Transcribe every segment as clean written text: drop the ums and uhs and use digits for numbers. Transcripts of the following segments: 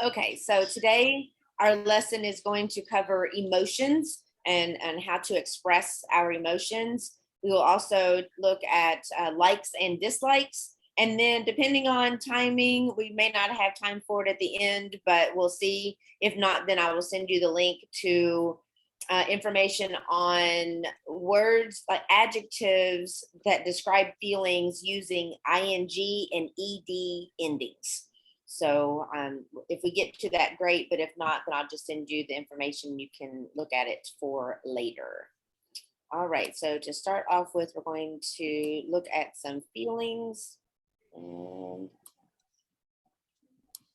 Okay, so today our lesson is going to cover emotions and how to express our emotions. We will also look at likes and dislikes. And then depending on timing, we may not have time for it at the end, but we'll see. If not, then I will send you the link to information on words like adjectives that describe feelings using ing and ed endings. So if we get to that, great. But if not, then I'll just send you the information. You can look at it for later. All right. So to start off with, we're going to look at some feelings. And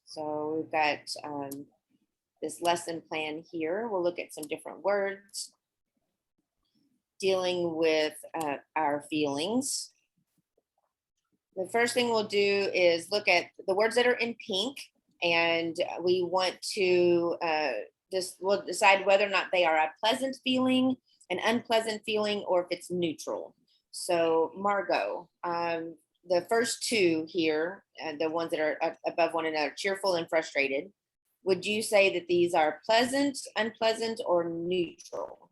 so we've got this lesson plan here. We'll look at some different words dealing with our feelings. The first thing we'll do is look at the words that are in pink, and we want to we'll decide whether or not they are a pleasant feeling, an unpleasant feeling, or if it's neutral. So Margot, the first two here, the ones that are above one another, cheerful and frustrated, would you say that these are pleasant, unpleasant, or neutral?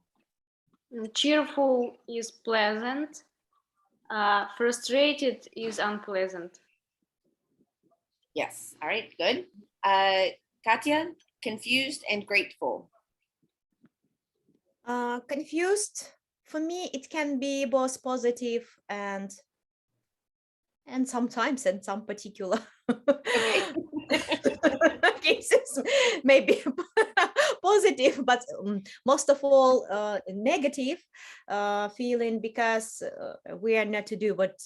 Cheerful is pleasant. Frustrated is unpleasant. Yes. All right, good. Katya, confused and grateful. Confused, for me, it can be both positive and sometimes in some particular cases, maybe positive, but most of all negative feeling, because we are not to do what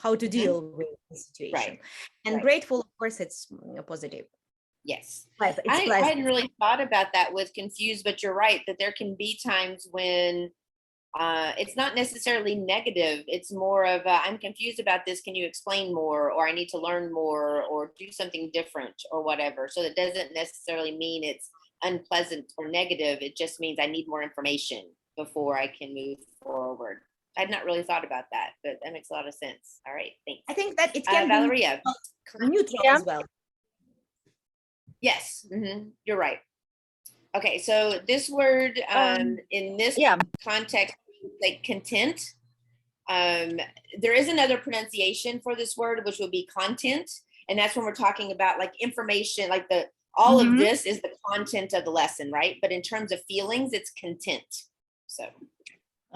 how to deal with the situation. Right. And grateful, of course, it's positive. Yes. Right, I hadn't really thought about that with confused, but you're right that there can be times when it's not necessarily negative. It's more of I'm confused about this. Can you explain more? Or I need to learn more or do something different or whatever. So it doesn't necessarily mean it's unpleasant or negative. It just means I need more information before I can move forward. I'd not really thought about that, but that makes a lot of sense. All right, thanks. I think that it can Valeria. be neutral as well. Yes, you're right. Okay, so this word in this context, like content, there is another pronunciation for this word, which would be content, and that's when we're talking about like information, like all of this is the content of the lesson, right? But in terms of feelings, it's content. So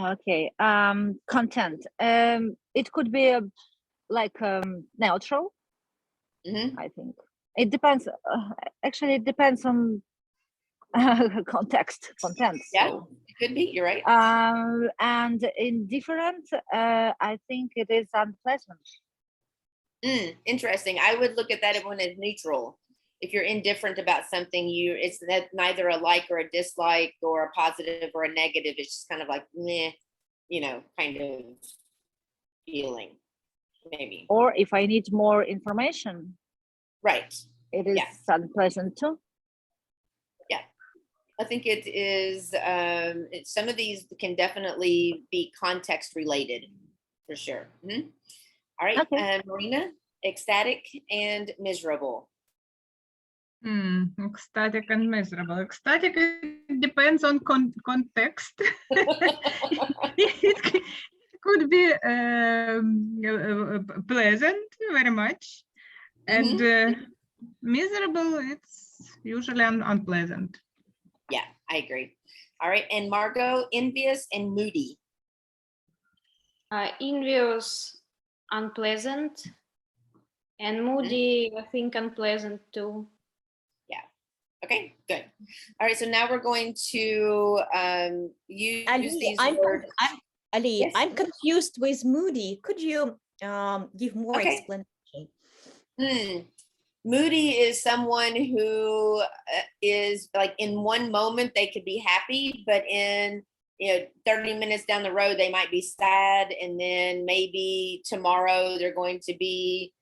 okay, content. It could be neutral. I think it depends. Actually, it depends on content. Yeah, so. It could be. You're right. And indifferent, I think it is unpleasant. Interesting. I would look at that one as neutral. If you're indifferent about something, it's neither a like or a dislike or a positive or a negative. It's just kind of like meh, kind of feeling, maybe. Or if I need more information, right? It is unpleasant too. I think it is, some of these can definitely be context related, for sure. All right, okay. Marina, ecstatic and miserable. Ecstatic and miserable. Ecstatic, it depends on context. It could be pleasant, very much. And miserable, it's usually unpleasant. Yeah, I agree. All right, and Margot, envious and moody. Envious, unpleasant, and moody, I think unpleasant too. Yeah. Okay, good. All right, so now we're going to use these words. Ali, yes. I'm confused with moody. Could you give more explanation? Moody is someone who is like in one moment they could be happy, but in 30 minutes down the road they might be sad, and then maybe tomorrow they're going to be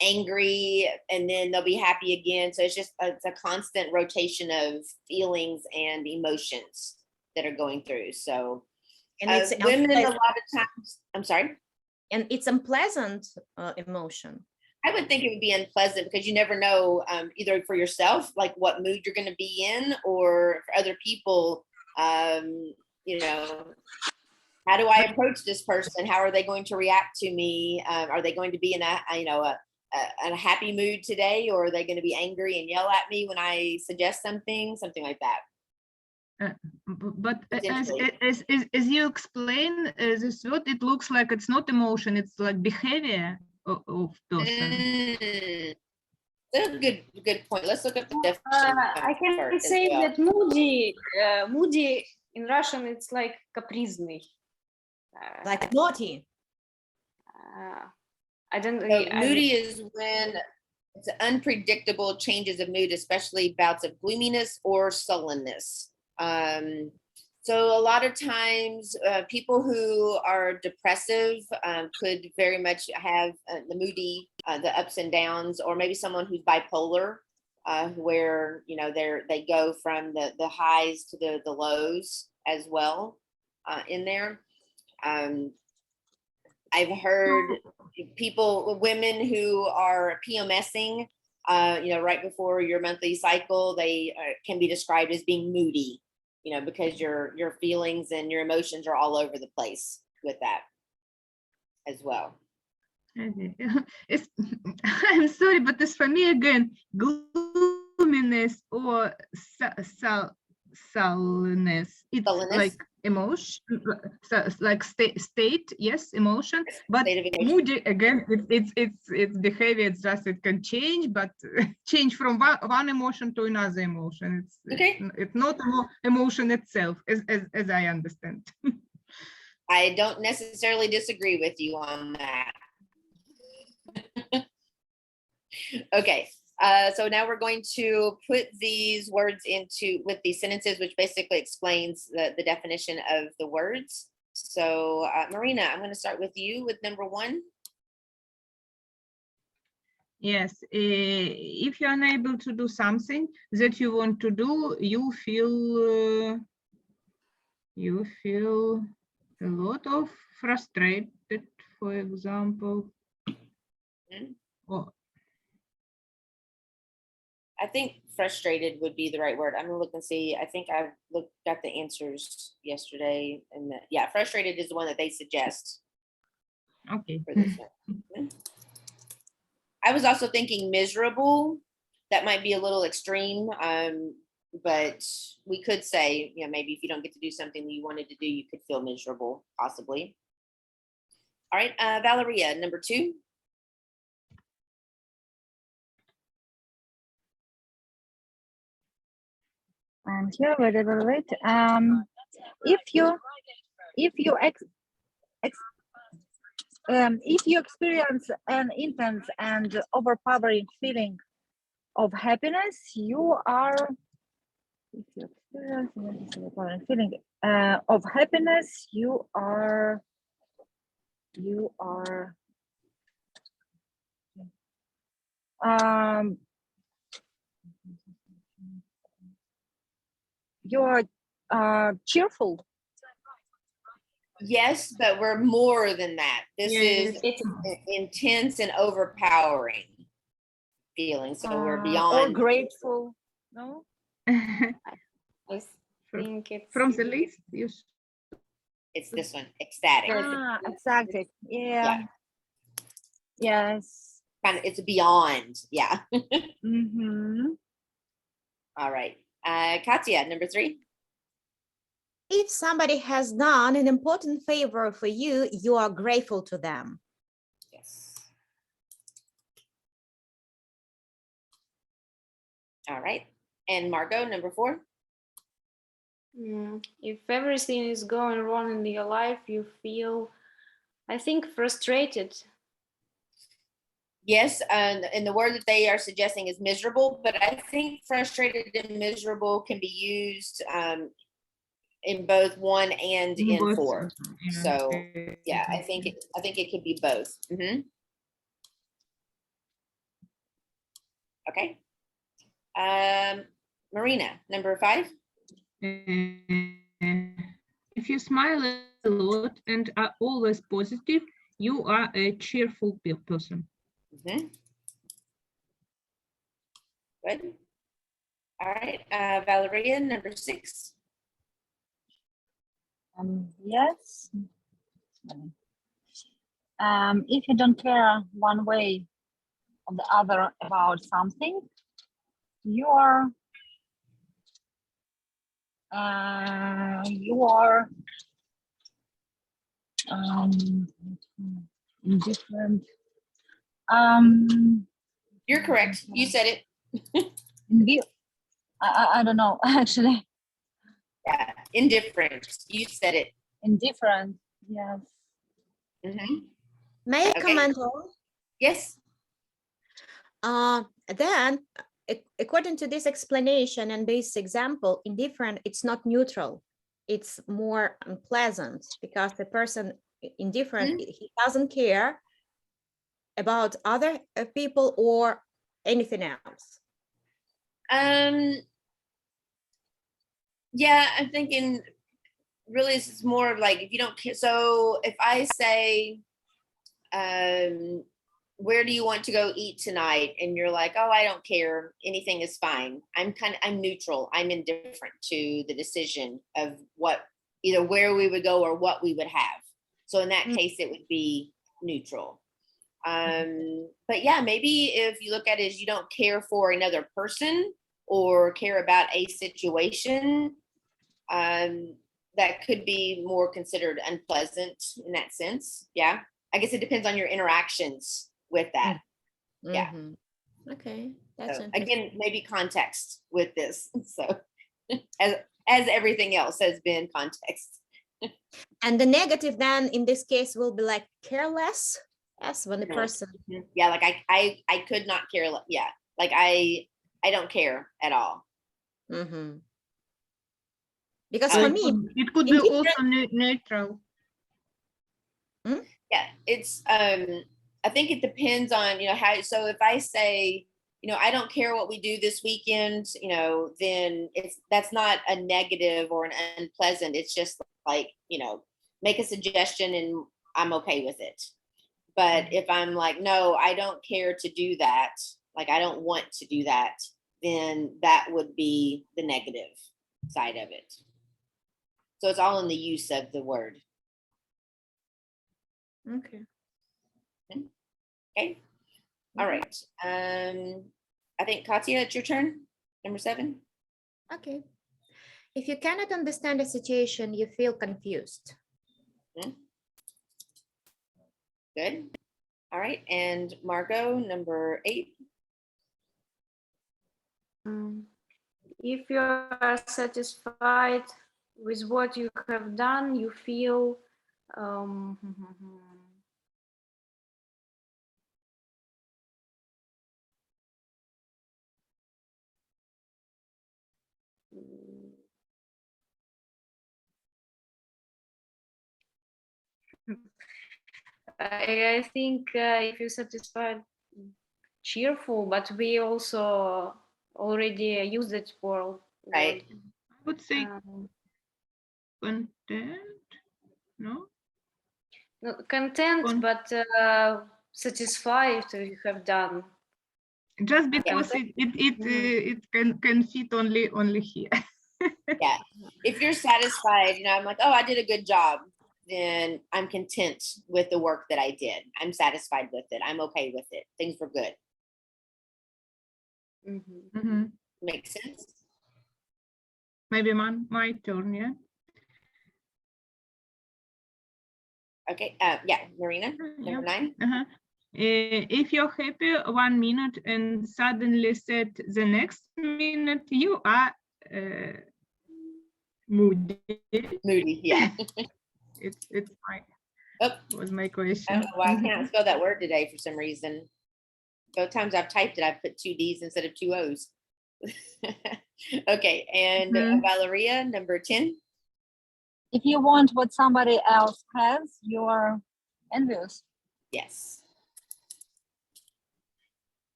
angry, and then they'll be happy again. So it's a constant rotation of feelings and emotions that are going through. So and women a lot of times, I'm sorry. And it's unpleasant emotion. I would think it would be unpleasant because you never know, either for yourself, like what mood you're going to be in, or for other people, you know, how do I approach this person? How are they going to react to me? Are they going to be in a happy mood today, or are they going to be angry and yell at me when I suggest something like that? But as you explain this word, it looks like it's not emotion, it's like behavior of person. That's a good point. Let's look up the definition. I can say that moody in Russian, it's like капризный. Like naughty. I don't. Moody is when it's unpredictable changes of mood, especially bouts of gloominess or sullenness. So a lot of times, people who are depressive could very much have the moody, the ups and downs, or maybe someone who's bipolar, where they go from the highs to the lows as well in there. I've heard women who are PMSing, right before your monthly cycle, they can be described as being moody, because your feelings and your emotions are all over the place with that as well. I'm sorry, but this for me again, gloominess or sullenness. It's like emotion, like state, yes, emotion. But moody again, it's behavior. It's just it can change, but change from one emotion to another emotion. It's not emotion itself, as I understand. I don't necessarily disagree with you on that. Okay. So now we're going to put these words with these sentences, which basically explains the definition of the words. So Marina, I'm going to start with you with number 1. Yes, if you're unable to do something that you want to do, you feel a lot of frustrated, for example. Or I think frustrated would be the right word. I'm gonna look and see. I think I got the answers yesterday, and frustrated is the one that they suggest. Okay. For this one. I was also thinking miserable. That might be a little extreme, but we could say, maybe if you don't get to do something that you wanted to do, you could feel miserable, possibly. All right, Valeria, number 2. I'm here. Wait. If you experience an intense and overpowering feeling of happiness, you are. If you experience an overpowering feeling of happiness, you are. You are cheerful. Yes, but we're more than that. This is intense and overpowering feeling. So we're beyond. Or grateful. No. I think it's from the list. It's this one, ecstatic. Ecstatic. Yeah. Yes. Kind of, it's beyond. Yeah. All right. Katya, number 3. If somebody has done an important favor for you, you are grateful to them. Yes. All right. And Margot, number 4. If everything is going wrong in your life, you feel, I think, frustrated. Yes, and the word that they are suggesting is miserable, but I think frustrated and miserable can be used in both 1 and in 4. So yeah, I think it could be both. Okay. Marina, number 5. If you smile a lot and are always positive, you are a cheerful person. Good. All right, Valeria, number 6. Yes. If you don't care one way or the other about something, you are indifferent. You're correct. You said it. I don't know actually. Yeah, indifferent. You said it. Indifferent. Yes. May I Okay. comment on? Yes. Then, according to this explanation and this example, indifferent, it's not neutral. It's more unpleasant because the person indifferent, he doesn't care about other people or anything else. Yeah, I'm thinking really this is more of like if you don't care. So if I say, where do you want to go eat tonight? And you're like, oh, I don't care. Anything is fine. I'm neutral. I'm indifferent to the decision of what, either where we would go or what we would have. So in that case, it would be neutral. But yeah, maybe if you look at it as you don't care for another person or care about a situation, that could be more considered unpleasant in that sense. Yeah. I guess it depends on your interactions with that. Yeah. Okay. That's so, again, maybe context with this. So as everything else has been context. And the negative then in this case will be like careless. Yes, when the person. Yeah, like I could not care. Yeah, like I don't care at all. Because for me, it could be also neutral. Yeah, it's I think it depends on, how, so if I say, I don't care what we do this weekend, then that's not a negative or an unpleasant. It's just like, make a suggestion and I'm okay with it. But if I'm like, no, I don't care to do that, like I don't want to do that, then that would be the negative side of it. So it's all in the use of the word. Okay. Okay. All right. I think Katya, it's your turn. Number 7. Okay. If you cannot understand a situation, you feel confused. Good. All right. And Margot, number 8. If you are satisfied with what you have done, you feel I think if you're satisfied, cheerful, but we also already use it for Right. I would say content, no, content, but satisfied you have done. Just because it can fit only here. Yeah. If you're satisfied, I'm like, oh, I did a good job, then I'm content with the work that I did. I'm satisfied with it. I'm okay with it. Things were good. Makes sense? Maybe my turn, yeah. Okay. Yeah, Marina, number 9. If you're happy 1 minute and suddenly sad the next minute, you are moody. Moody, yeah. It's fine. Oh, was my question. I don't know why I can't spell that word today for some reason. Both times I've typed it, I've put 2 D's instead of 2 O's. Okay, and Valeria, number 10. If you want what somebody else has, you are envious. Yes.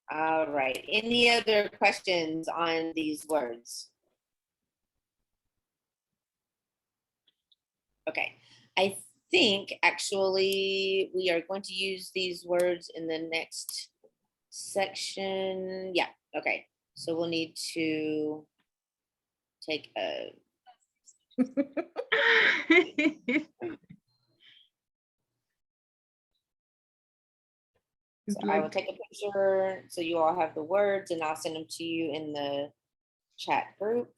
All right. Any other questions on these words? Okay. I think actually we are going to use these words in the next section. Yeah. Okay. So we'll need to take a, so I will take a picture so you all have the words and I'll send them to you in the chat group.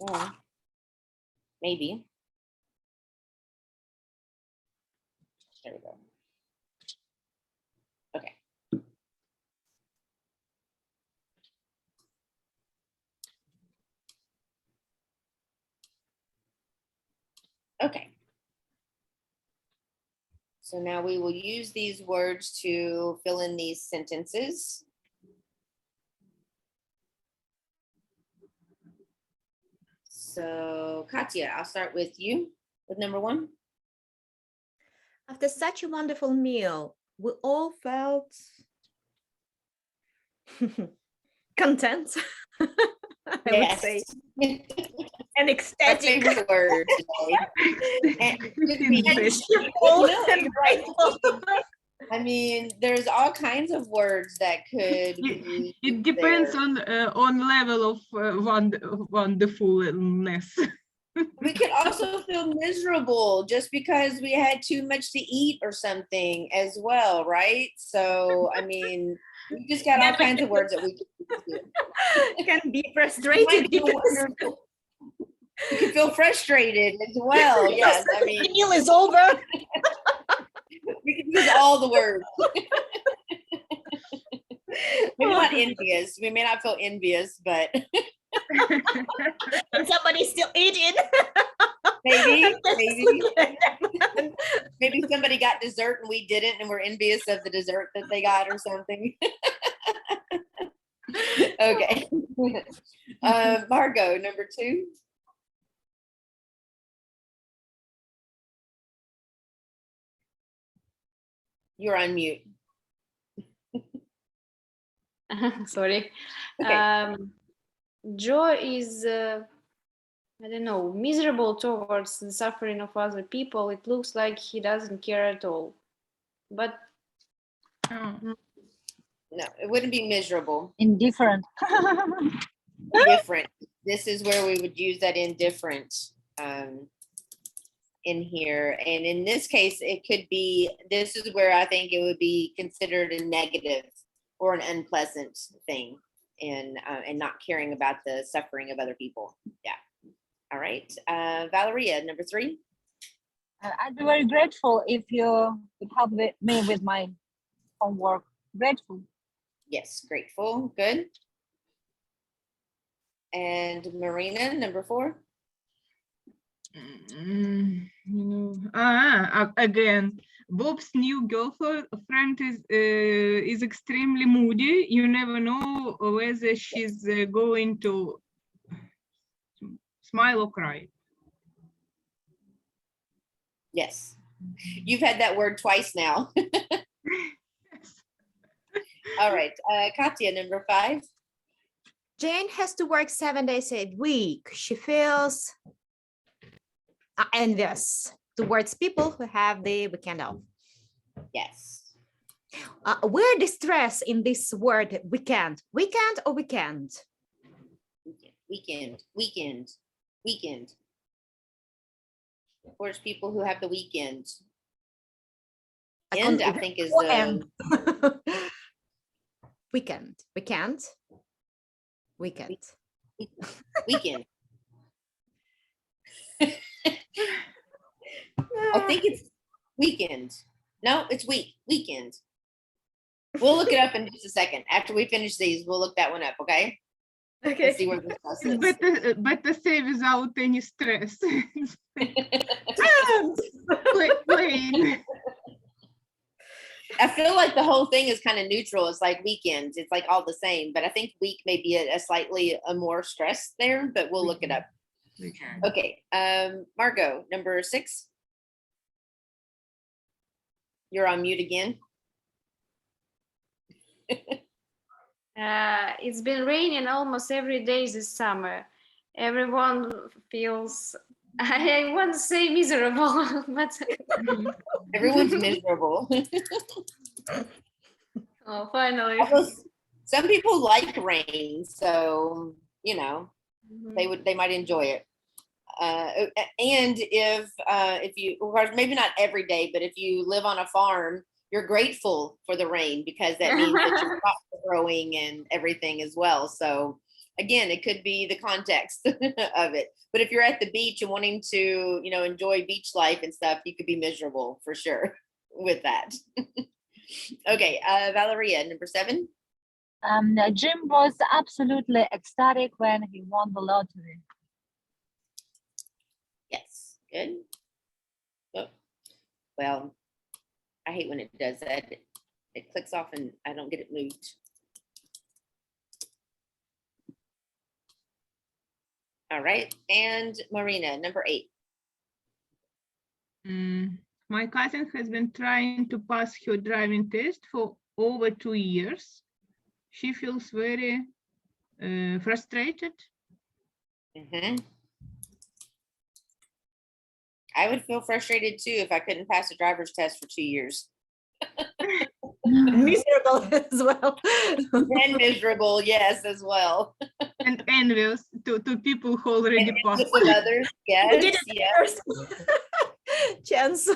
Yeah, maybe. There we go. Okay. Okay. So now we will use these words to fill in these sentences. So Katya, I'll start with you with number 1. After such a wonderful meal, we all felt content, I would say, and Our ecstatic. favorite word today. And cheerful and grateful. I mean, there's all kinds of words that could be It depends there. on level of wonderfulness. We could also feel miserable just because we had too much to eat or something as well, right? So, I mean, we just got all kinds of words that we can be frustrated. You can feel frustrated as well. Yes, I mean, the meal is over. we can use all the words. Maybe not envious. We may not feel envious, but and somebody's still eating. maybe. Maybe somebody got dessert and we didn't, and we're envious of the dessert that they got or something. Okay. Margot, number 2. You're on mute. Sorry. Okay. Joy is, I don't know, miserable towards the suffering of other people. It looks like he doesn't care at all. But no, it wouldn't be miserable. Indifferent. Different. This is where we would use that indifferent in here. And in this case, it could be, this is where I think it would be considered a negative or an unpleasant thing, and not caring about the suffering of other people. Yeah. All right. Valeria, number 3. I'd be very grateful if you could help me with my homework. Grateful. Yes, grateful. Good. And Marina, number 4. Again, Bob's new girlfriend is extremely moody. You never know whether she's going to smile or cry. Yes. You've had that word twice now. All right. Katya, number 5. Jane has to work 7 days a week. She feels envious towards people who have the weekend off. Yes. Where the stress in this word weekend? Weekend or weekend? Weekend. Towards people who have the weekend. And I think is the weekend. Weekend. I think it's weekend. No, it's weekend. We'll look it up in just a second. After we finish these, we'll look that one up, okay? Okay. Let's see where this is. Better say without any stress. Plain. I feel like the whole thing is kind of neutral. It's like weekends. It's like all the same, but I think week may be a slightly more stress there, but we'll look it up. Okay. Margot, number 6. You're on mute again. It's been raining almost every day this summer. Everyone feels I want to say miserable, but Everyone's miserable. oh, finally. Although some people like rain, so you know they might enjoy it. And if you, or maybe not every day, but if you live on a farm, you're grateful for the rain because that means that your crops are growing and everything as well. So again, it could be the context of it. But if you're at the beach and wanting to, enjoy beach life and stuff, you could be miserable for sure with that. Okay, Valeria, number 7. Jim was absolutely ecstatic when he won the lottery. Yes, good. Oh, well, I hate when it does that. It clicks off and I don't get it moved. All right, and Marina, number 8. My cousin has been trying to pass her driving test for over 2 years. She feels very frustrated. I would feel frustrated too if I couldn't pass a driver's test for 2 years. Miserable as well. And miserable, yes, as well. And envious to people who already passed. With others, yes, yes. Chance.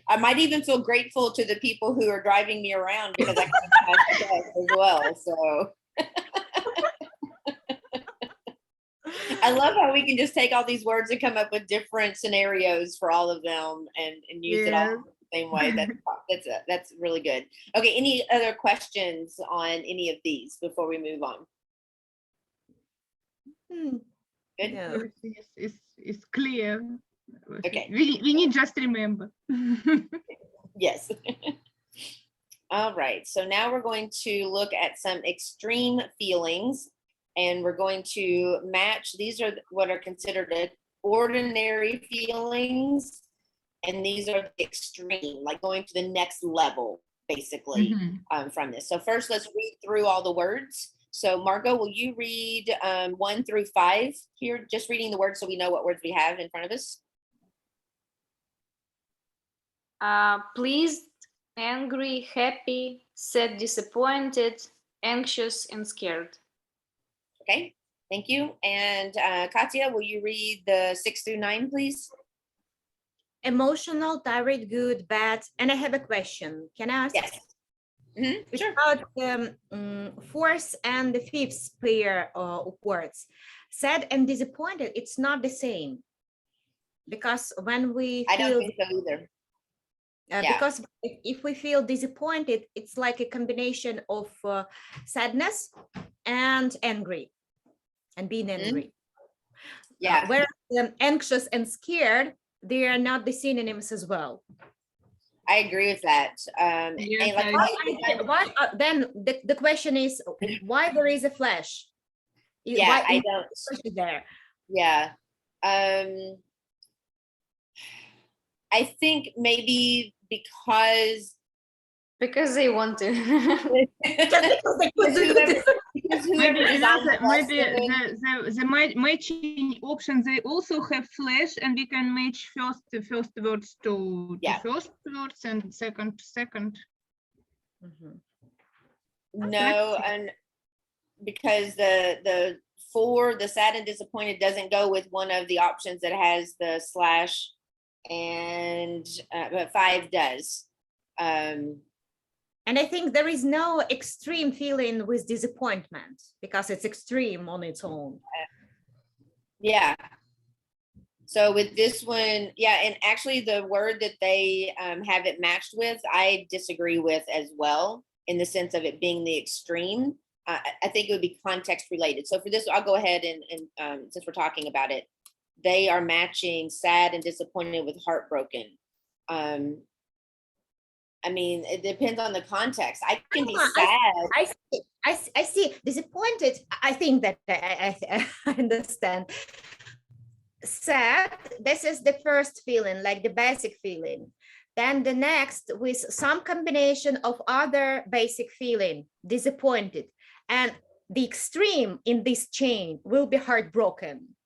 I might even feel grateful to the people who are driving me around because I can pass the test as well. So I love how we can just take all these words and come up with different scenarios for all of them and use it all the same way. That's really good. Okay, any other questions on any of these before we move on? Good. Yeah. It's clear. Okay. We need just remember. Yes. All right. So now we're going to look at some extreme feelings, and we're going to match. These are what are considered ordinary feelings, and these are the extreme, like going to the next level, basically, from this. So first, let's read through all the words. So Margot, will you read 1 through 5 here? Just reading the words so we know what words we have in front of us. Pleased, angry, happy, sad, disappointed, anxious, and scared. Okay, thank you. And Katya, will you read the 6 through 9, please? Emotional, tired, good, bad. And I have a question. Can I ask? Yes. It's Sure. about the 4th and the 5th pair of words. Sad and disappointed, it's not the same. Because when we feel... I don't think so either. Because if we feel disappointed, it's like a combination of sadness and angry and being angry. Yeah. Whereas anxious and scared, they are not the synonyms as well. I agree with that. Yes, and like, then the question is why there is a flash? Yeah, why I don't. There. Yeah. I think maybe because they want to. Maybe the matching option, they also have flash, and we can match first words to first words and second. No, and because the 4, the sad and disappointed, doesn't go with one of the options that has the slash, and but 5 does. And I think there is no extreme feeling with disappointment because it's extreme on its own. Yeah. So with this one, and actually the word that they have it matched with, I disagree with as well, in the sense of it being the extreme. I think it would be context related. So for this, I'll go ahead and since we're talking about it, they are matching sad and disappointed with heartbroken. I mean, it depends on the context. I can be sad. I see. Disappointed. I think that I understand. Sad, this is the first feeling, like the basic feeling. Then the next with some combination of other basic feeling, disappointed. And the extreme in this chain will be heartbroken.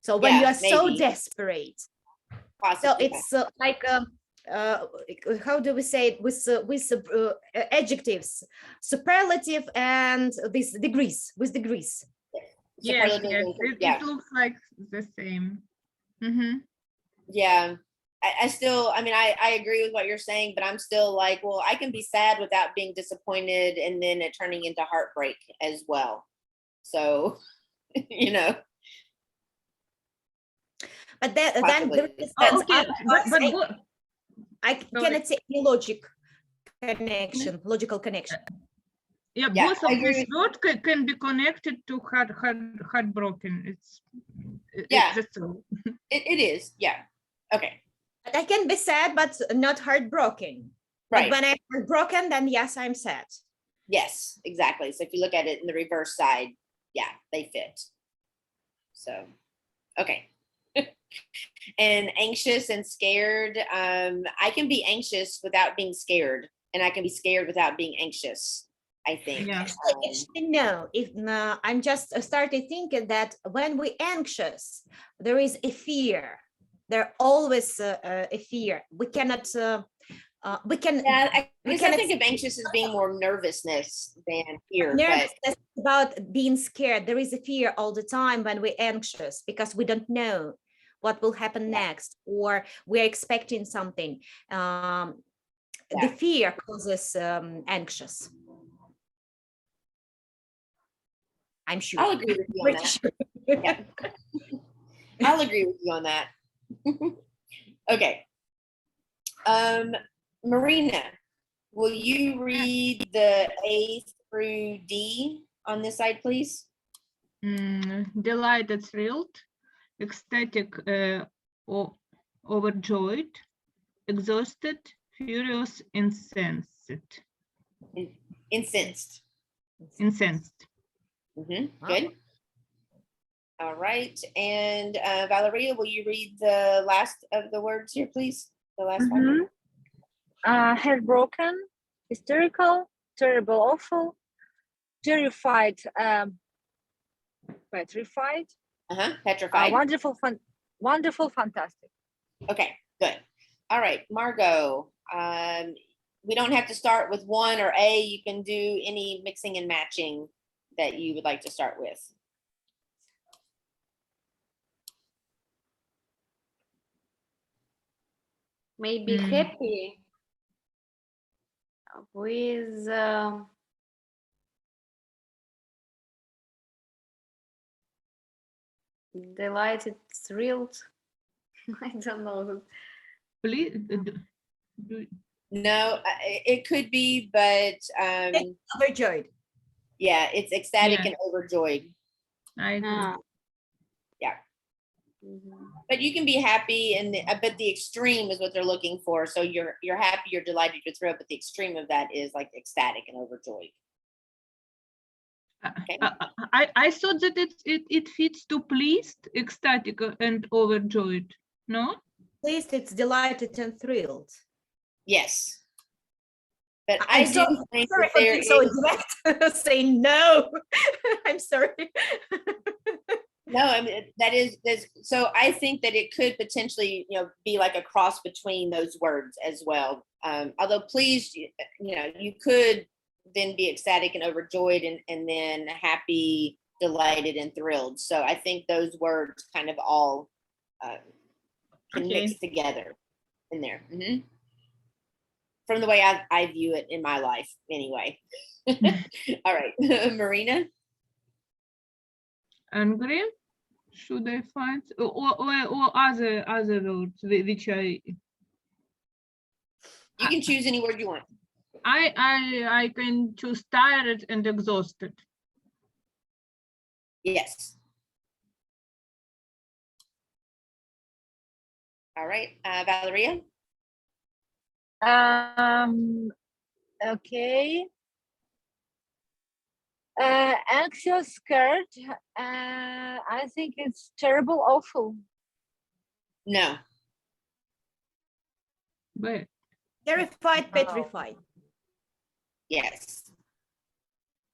So when Yeah, you are so maybe. desperate, so Possibly. it's like how do we say it with adjectives, superlative and this degrees, with degrees. Yes, Superlative yes, and- it looks like the same. Mhm. Yeah. I still, I mean, I agree with what you're saying, but I'm still like, well, I can be sad without being disappointed and then it turning into heartbreak as well. So, you know. But then Possibly. there is Oh, okay, but I Sorry. cannot say any logical connection. yeah, Yeah, both I of agree these with- words can be connected to heartbroken. Yeah. That's true. it is. Yeah. Okay. But I can be sad, but not heartbroken. Right. But when I'm heartbroken, then yes, I'm sad. Yes, exactly. So if you look at it in the reverse side, yeah, they fit. So, okay. And anxious and scared. I can be anxious without being scared, and I can be scared without being anxious, I think. Yeah. Actually, no. If I'm just started thinking that when we're anxious, there is a fear. There always a fear. We cannot. We can. Yeah, I guess I cannot think of anxious as being more nervousness than fear. nervousness about being scared. There is a fear all the time when we're anxious because we don't know what will happen next, or we're expecting something. The fear causes anxious. I'm sure. I'll agree with you on that. Sure. Yeah. I'll agree with you on that. Okay. Marina, will you read the A through D on this side, please? Delighted, thrilled, ecstatic, overjoyed, exhausted, furious, incensed. Incensed. Incensed. Good. All right. And Valeria, will you read the last of the words here, please? The last one. Heartbroken, hysterical, terrible, awful, terrified, petrified, Petrified. wonderful, fantastic. Okay, good. All right, Margot. We don't have to start with one or A. You can do any mixing and matching that you would like to start with. Maybe happy with delighted, thrilled. I don't know. Please, No, it could be, but Overjoyed. yeah, it's ecstatic Yeah. and overjoyed. I agree. Yeah. But you can be happy, and but the extreme is what they're looking for. So you're happy, you're delighted, you're thrilled, but the extreme of that is like ecstatic and overjoyed. Okay. I thought that it fits to pleased, ecstatic, and overjoyed. No. Pleased, it's delighted and thrilled. Yes. But I'm I so do think sorry that for there being so is. direct, saying no. I'm sorry. No, I mean, there's so I think that it could potentially, be like a cross between those words as well. Although pleased, you could then be ecstatic and overjoyed, and then happy, delighted, and thrilled. So I think those words kind of all can mix together in there. From the way I view it in my life, anyway. All right, Marina. Angry. Should I find or other words which you can choose any word you want. I can choose tired and exhausted. Yes. All right, Valeria. Okay. Anxious, scared. I think it's terrible, awful. No. But Terrified, petrified. Yes.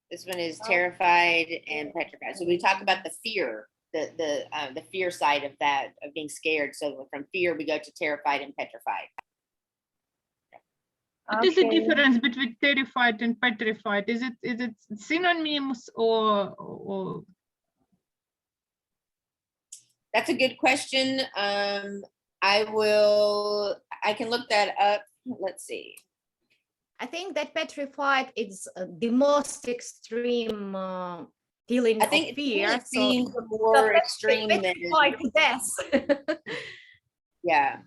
This one is terrified and petrified. So we talk about the fear the fear side of that, of being scared. So from fear, we go to terrified and petrified. What is the difference between terrified and petrified? Is it synonyms or? That's a good question. I can look that up. Let's see. I think that petrified is the most extreme feeling I think of fear. It seems more extreme than petrified to death. Yeah.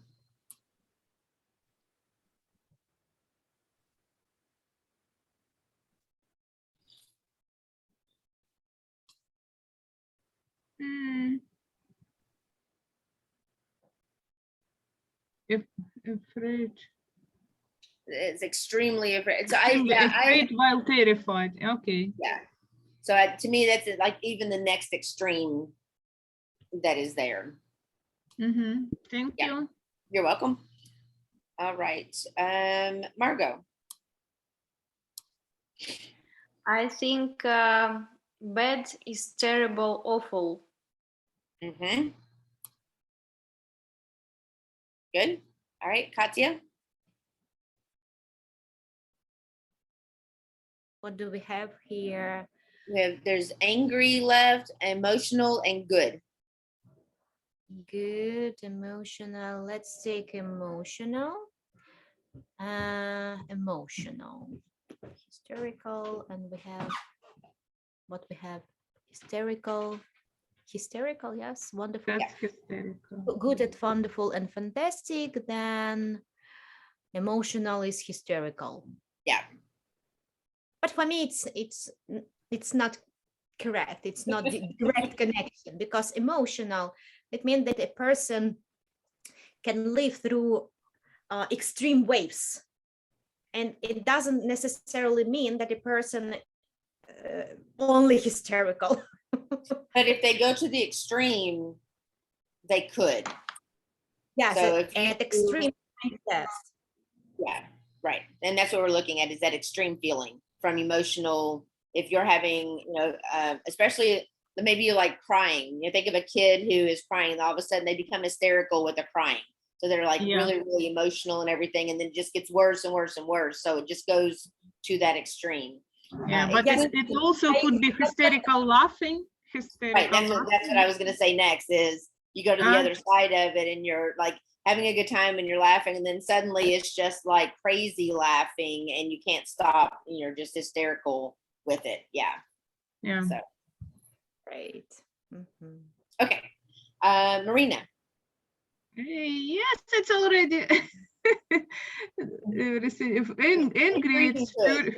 Afraid. It's extremely afraid. So afraid while terrified. Okay. Yeah. So to me, that's like even the next extreme that is there. Thank you. You're welcome. All right. Margot. I think bad is terrible, awful. Good. All right, Katya. What do we have here? There's angry left, emotional, and good. Good, emotional. Let's take emotional. Emotional. Hysterical, and we have what we have. Hysterical. Hysterical, yes, wonderful. That's hysterical. Good at wonderful and fantastic. Then emotional is hysterical. Yeah. But for me, it's not correct. It's not the direct connection, because emotional, it means that a person can live through extreme waves, and it doesn't necessarily mean that a person only hysterical. But if they go to the extreme, they could. Yeah. So at extreme, yes. Yeah, right. And that's what we're looking at, is that extreme feeling from emotional. If you're having, especially maybe you like crying. You think of a kid who is crying, and all of a sudden they become hysterical with the crying. So they're like really, really emotional and everything, and then it just gets worse and worse and worse. So it just goes to that extreme. Yeah, but it also could be hysterical laughing. Right, that's what I was going to say next, is you go to the other side of it and you're like having a good time and you're laughing, and then suddenly it's just like crazy laughing and you can't stop, and you're just hysterical with it. Yeah. So. Right. Okay. Marina. Yes, it's already angry,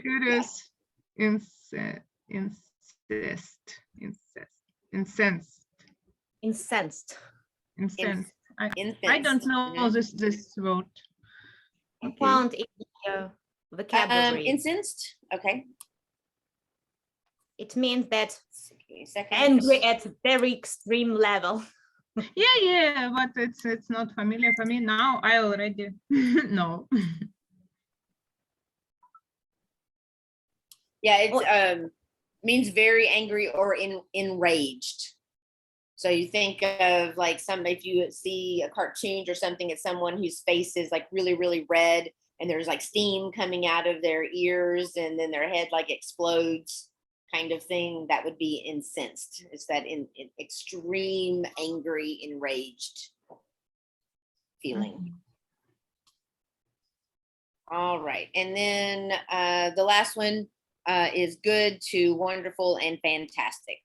furious, incensed. I don't know this word. Okay. Found in the vocabulary. Incensed. Okay. It means that angry at a very extreme level. Yeah, but it's not familiar for me now. I already know. Yeah, it means very angry or enraged. So you think of like if you see a cartoon or something, it's someone whose face is like really, really red, and there's like steam coming out of their ears, and then their head like explodes, kind of thing. That would be incensed. It's that in extreme, angry, enraged feeling. All right, and then the last one is good to wonderful and fantastic.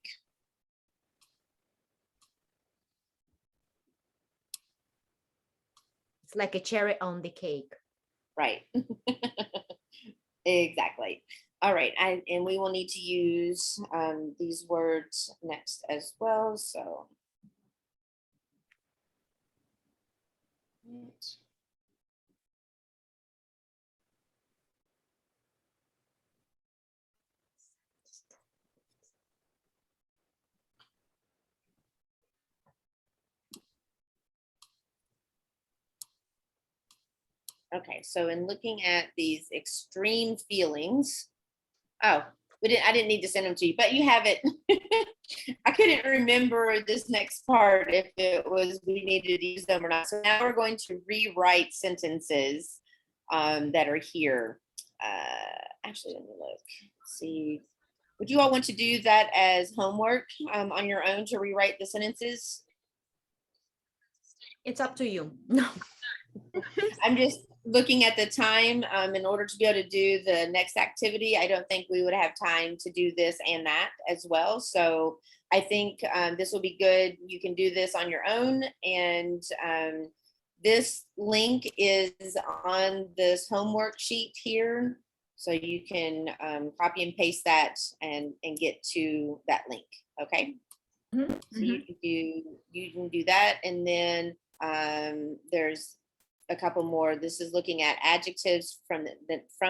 It's like a cherry on the cake. Right. Exactly. All right, and we will need to use these words next as well. So. Okay, so in looking at these extreme feelings, I didn't need to send them to you, but you have it. I couldn't remember this next part if it was we needed to use them or not. So now we're going to rewrite sentences that are here. Actually, let me look. Let's see. Would you all want to do that as homework on your own to rewrite the sentences? It's up to you. No. I'm just looking at the time in order to be able to do the next activity. I don't think we would have time to do this and that as well. So I think this will be good. You can do this on your own. And this link is on this homework sheet here. So you can copy and paste that and get to that link. Okay. Mm-hmm. So you can do that. And then there's a couple more. This is looking at adjectives from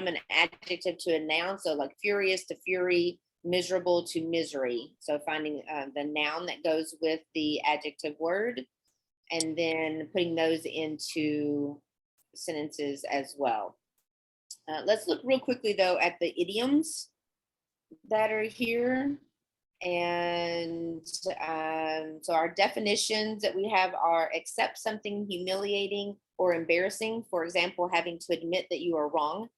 an adjective to a noun. So like furious to fury, miserable to misery. So finding the noun that goes with the adjective word and then putting those into sentences as well. Let's look real quickly though at the idioms that are here. And so our definitions that we have are accept something humiliating or embarrassing. For example, having to admit that you are wrong,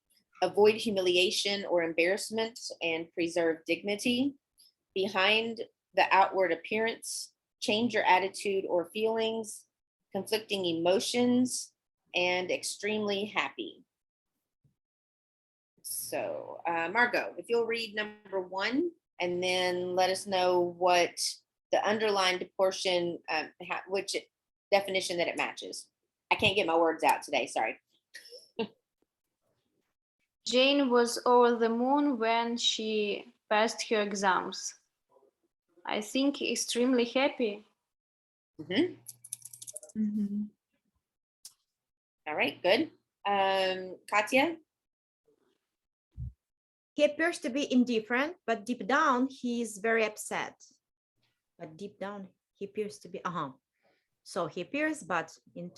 avoid humiliation or embarrassment and preserve dignity. Behind the outward appearance, change your attitude or feelings, conflicting emotions, and extremely happy. So Margot, if you'll read number 1, and then let us know what the underlined portion, which definition that it matches. I can't get my words out today, sorry. Jane was over the moon when she passed her exams. I think extremely happy. Mm-hmm. Mm-hmm. All right, good. Katya? He appears to be indifferent, but deep down, he is very upset. But deep down, he appears to be, So he appears, but being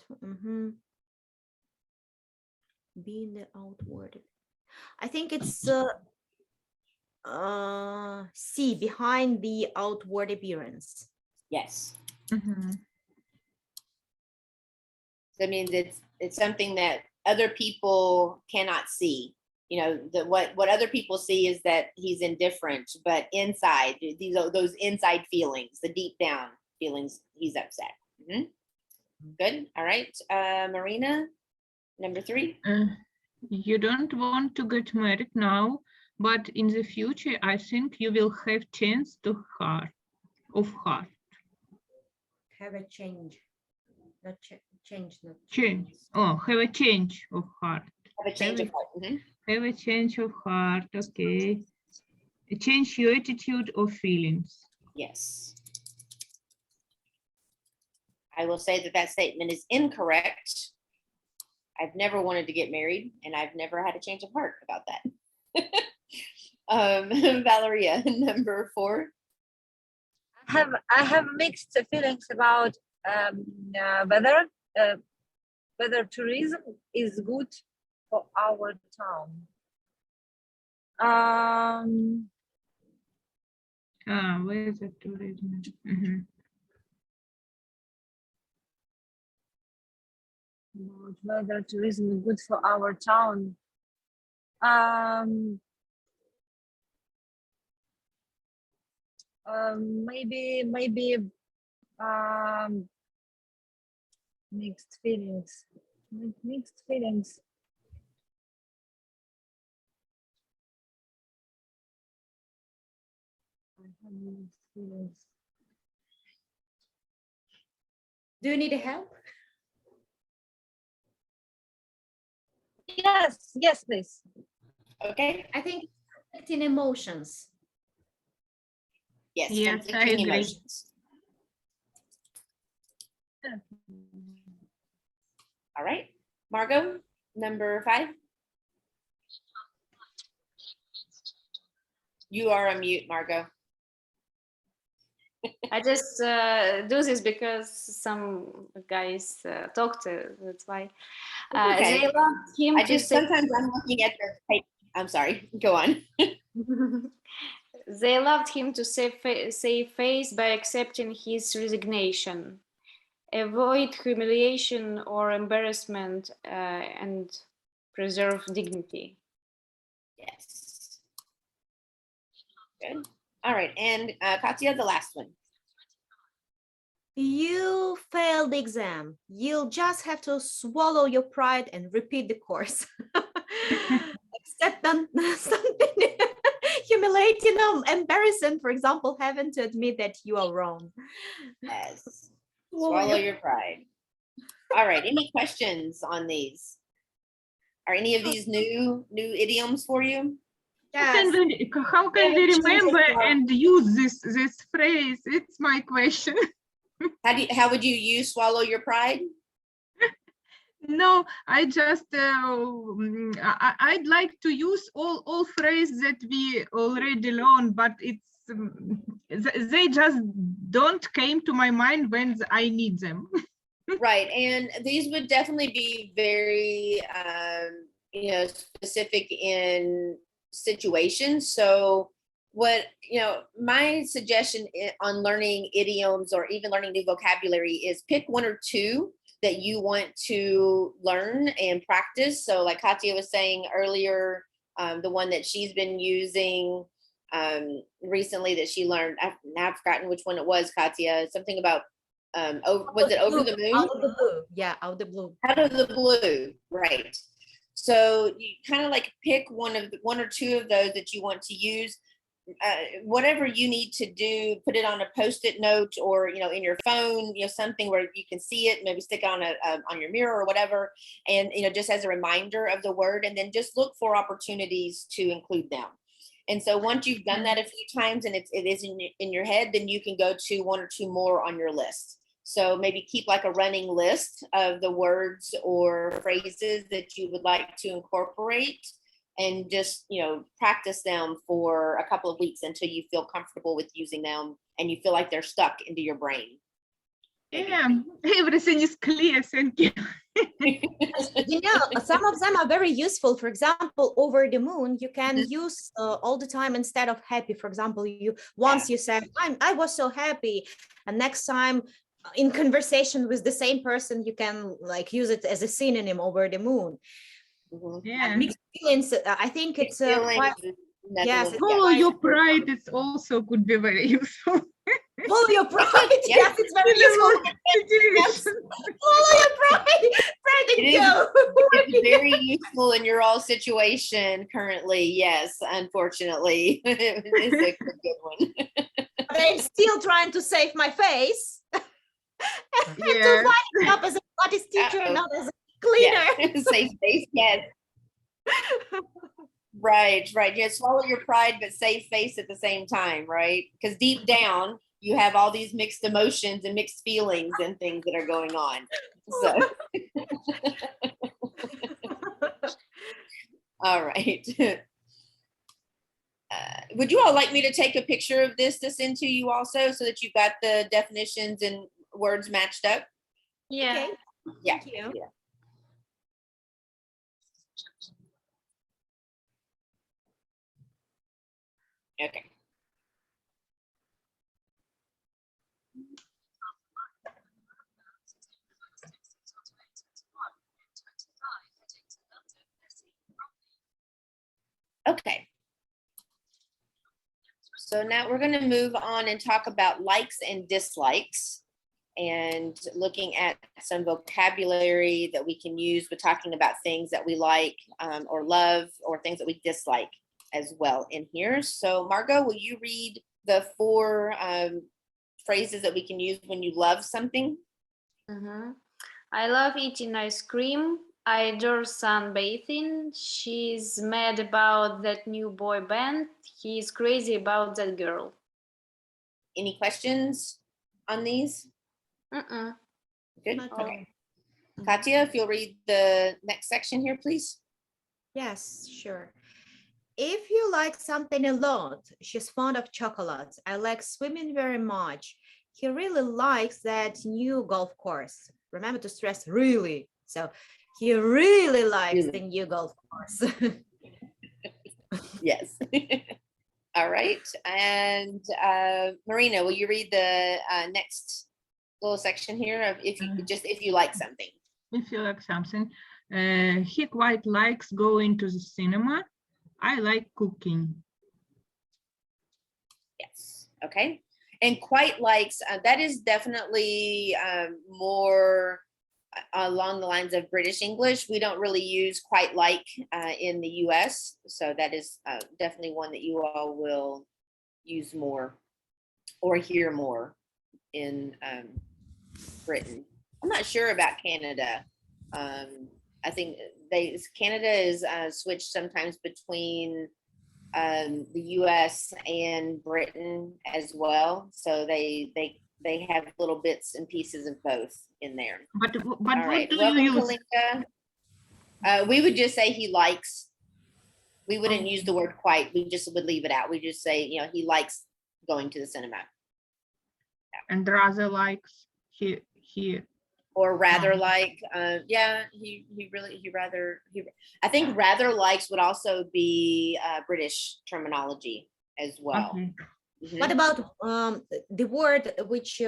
the outward. I think it's C, behind the outward appearance. Yes. Mm-hmm. That means it's something that other people cannot see. You know, what other people see is that he's indifferent, but inside, those inside feelings, the deep down feelings, he's upset. Mm-hmm. Good. All right. Marina, number 3. You don't want to get married now, but in the future, I think you will have chance of heart. Have a change. Not change. Not change. Oh, have a change of heart. Have a change of heart. Mm-hmm. Have a change of heart, okay. Change your attitude or feelings. Yes. I will say that statement is incorrect. I've never wanted to get married and I've never had a change of heart about that. Valeria, number 4. I have mixed feelings about whether tourism is good for our town. Where's the tourism? Mm-hmm. Whether tourism is good for our town. Maybe mixed feelings. Mixed feelings. I have mixed feelings. Do you need help? Yes, please. Okay. I think conflicting emotions. Yes, I agree. Emotions. All right. Margot, number 5. You are on mute, Margot. I just do this because some guys talked, that's why. Okay. They want him to say. Sometimes I'm looking at the paper. I'm sorry, go on. They allowed him to save face by accepting his resignation, avoid humiliation or embarrassment, and preserve dignity. Yes. Good. All right, and Katya, the last one. You failed the exam. You'll just have to swallow your pride and repeat the course. Except something humiliating or embarrassing, for example, having to admit that you are wrong. Yes. Swallow your pride. All right, any questions on these? Are any of these new idioms for you? Yes. How can we remember and use this phrase? It's my question. How would you use swallow your pride? No, I just I'd like to use all phrases that we already learned, but it's they just don't came to my mind when I need them. Right, and these would definitely be very specific in situations. So what my suggestion on learning idioms or even learning new vocabulary is pick one or two that you want to learn and practice. So like Katya was saying earlier, the one that she's been using recently that she learned, I've now forgotten which one it was, Katya, something about was it over the moon? Out of the blue. Yeah, out of the blue. Out of the blue, right. So you kind of like pick one or two of those that you want to use. Whatever you need to do, put it on a post-it note or in your phone, something where you can see it, maybe stick it on your mirror or whatever, and just as a reminder of the word, and then just look for opportunities to include them. And so once you've done that a few times and it is in your head, then you can go to one or two more on your list. So maybe keep like a running list of the words or phrases that you would like to incorporate, and just practice them for a couple of weeks until you feel comfortable with using them and you feel like they're stuck into your brain. Yeah, everything is clear, thank you. Some of them are very useful. For example, over the moon, you can use all the time instead of happy. For example, you say, I was so happy, and next time in conversation with the same person, you can like use it as a synonym, over the moon. Yeah. Mixed feelings, I think it's quite, yes. Follow your pride, it's also could be very useful. Follow your pride. Yes, it's very useful. Yes. Follow your pride. It's very useful in your all situation currently. Yes, unfortunately, it's a good one. But I'm still trying to save my face. And Yes. to find it up as a Pilates teacher, not as a cleaner. Yeah. Save face, yes. Right. Yeah, swallow your pride, but save face at the same time, right? Because deep down, you have all these mixed emotions and mixed feelings and things that are going on. So, all right. Would you all like me to take a picture of this to send to you also, so that you've got the definitions and words matched up? Yeah. Okay. Yeah. Thank you. Yeah. Okay. Okay. So now we're going to move on and talk about likes and dislikes, and looking at some vocabulary that we can use with talking about things that we like or love, or things that we dislike as well in here. So Margot, will you read the 4 phrases that we can use when you love something? I love eating ice cream. I adore sunbathing. She's mad about that new boy band. He's crazy about that girl. Any questions on these? Good. Okay. Katya, if you'll read the next section here, please. Yes, sure. If you like something a lot, she's fond of chocolate. I like swimming very much. He really likes that new golf course. Remember to stress really. So he really likes the new golf course. Yes. All right. And Marina, will you read the next little section here of if you like something? If you like something. He quite likes going to the cinema. I like cooking. Yes. Okay. And quite likes, that is definitely more along the lines of British English. We don't really use quite like in the US. So that is definitely one that you all will use more or hear more in Britain. I'm not sure about Canada. I think Canada is switched sometimes between the US and Britain as well. So they have little bits and pieces of both in there. But All what right. do Welcome, you use? Kalinka. We would just say he likes. We wouldn't use the word quite. We just would leave it out. We just say, you know, he likes going to the cinema. And rather likes he or rather No. like I think rather likes would also be British terminology as well. Okay. Mhm. What about the word which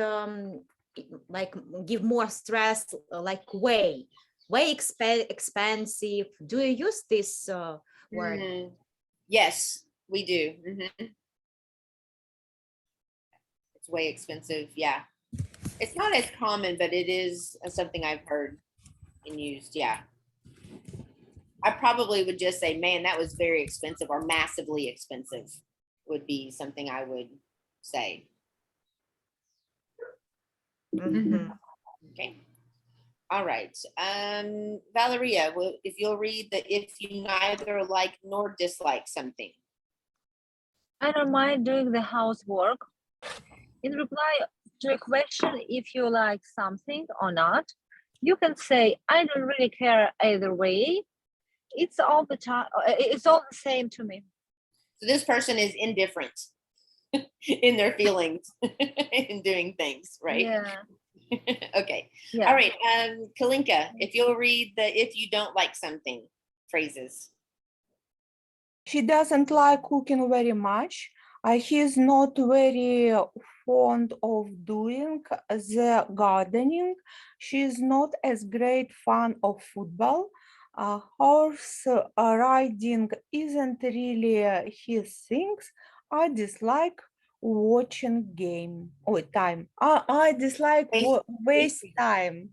like give more stress, like way expensive? Do you use this word? Mhm. Yes, we do. Mhm. It's way expensive. Yeah, it's not as common, but it is something I've heard and used. Yeah, I probably would just say, man, that was very expensive, or massively expensive would be something I would say. Mhm. Okay. All right. Valeria, if you'll read if you neither like nor dislike something. I don't mind doing the housework. In reply to a question if you like something or not, you can say, I don't really care either way. It's all the time. It's all the same to me. So this person is indifferent in their feelings in doing things, right? Yeah. Okay. Yeah. All right. Kalinka, if you'll read the if you don't like something phrases. She doesn't like cooking very much. He's not very fond of doing the gardening. She's not as great fan of football. Horse riding isn't really his things. I dislike watching game or time. I dislike waste time.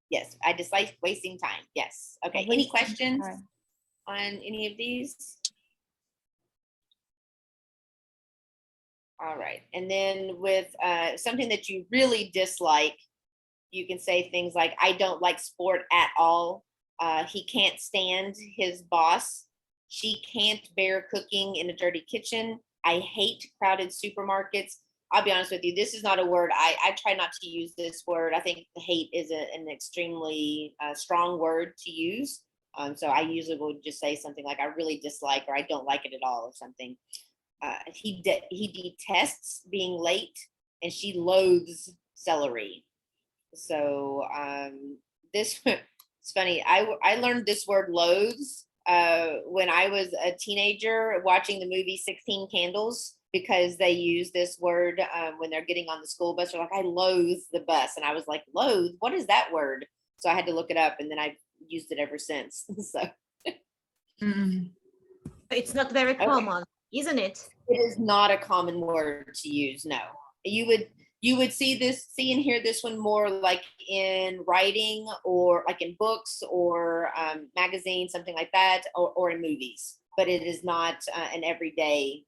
Yes, I dislike wasting time. Yes. Okay. Any questions on any of these? All right. And then with something that you really dislike, you can say things like, I don't like sport at all. He can't stand his boss. She can't bear cooking in a dirty kitchen. I hate crowded supermarkets. I'll be honest with you, this is not a word. I try not to use this word. I think hate is an extremely strong word to use. So I usually would just say something like, I really dislike, or I don't like it at all, or something. He detests being late, and she loathes celery. So this it's funny. I learned this word loathes when I was a teenager watching the movie 16 Candles, because they use this word when they're getting on the school bus. They're like, I loathe the bus. And I was like, loathe? What is that word? So I had to look it up, and then I've used it ever since. So It's not very common, isn't it? It is not a common word to use. No, you would see and hear this one more like in writing, or like in books, or magazines, something like that, or in movies. But it is not an everyday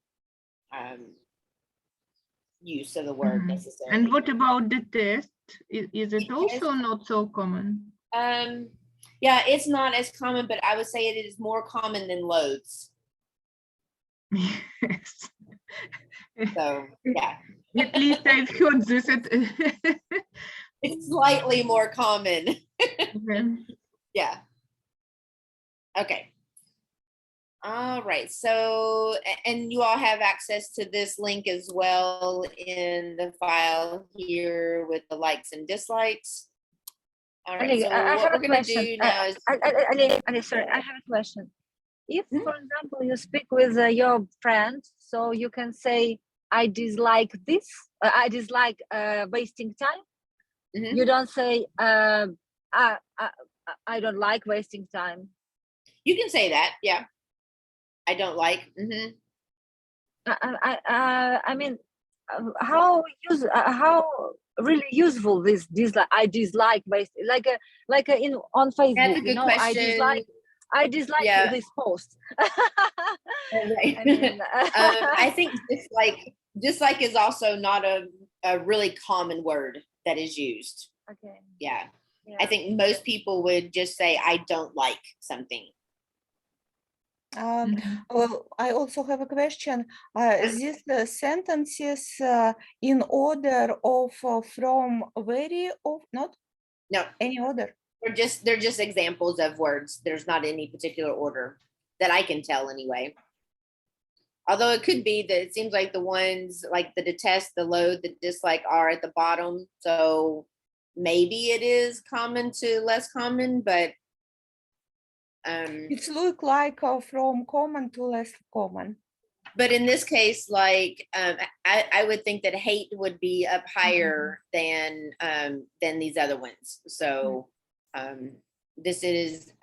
use of the word necessarily. And what about the test? Is it also not so common? Yeah, it's not as common, but I would say it is more common than loads. Yes. So yeah. At least I've heard this. It's slightly more common. Yeah. Okay. All right. So, and you all have access to this link as well in the file here with the likes and dislikes. All right. So I what we're going to do now is. sorry, I have a question. If, for example, you speak with your friend, so you can say, I dislike this, I dislike wasting time. You don't say, I don't like wasting time. You can say that, yeah. I don't like. I mean, how really useful this dislike? I dislike wasting, like in on Facebook. That's a good question. I dislike this post. Right. I mean, I think dislike is also not a really common word that is used. Okay. Yeah. I think most people would just say, I don't like something. Well, I also have a question. These sentences in order of from very of not? No. Any order? They're just examples of words. There's not any particular order that I can tell anyway. Although it could be that it seems like the ones like the detest, the loathe, the dislike are at the bottom. So maybe it is common to less common, but it's look like from common to less common. But in this case, like I would think that hate would be up higher than these other ones. So this is,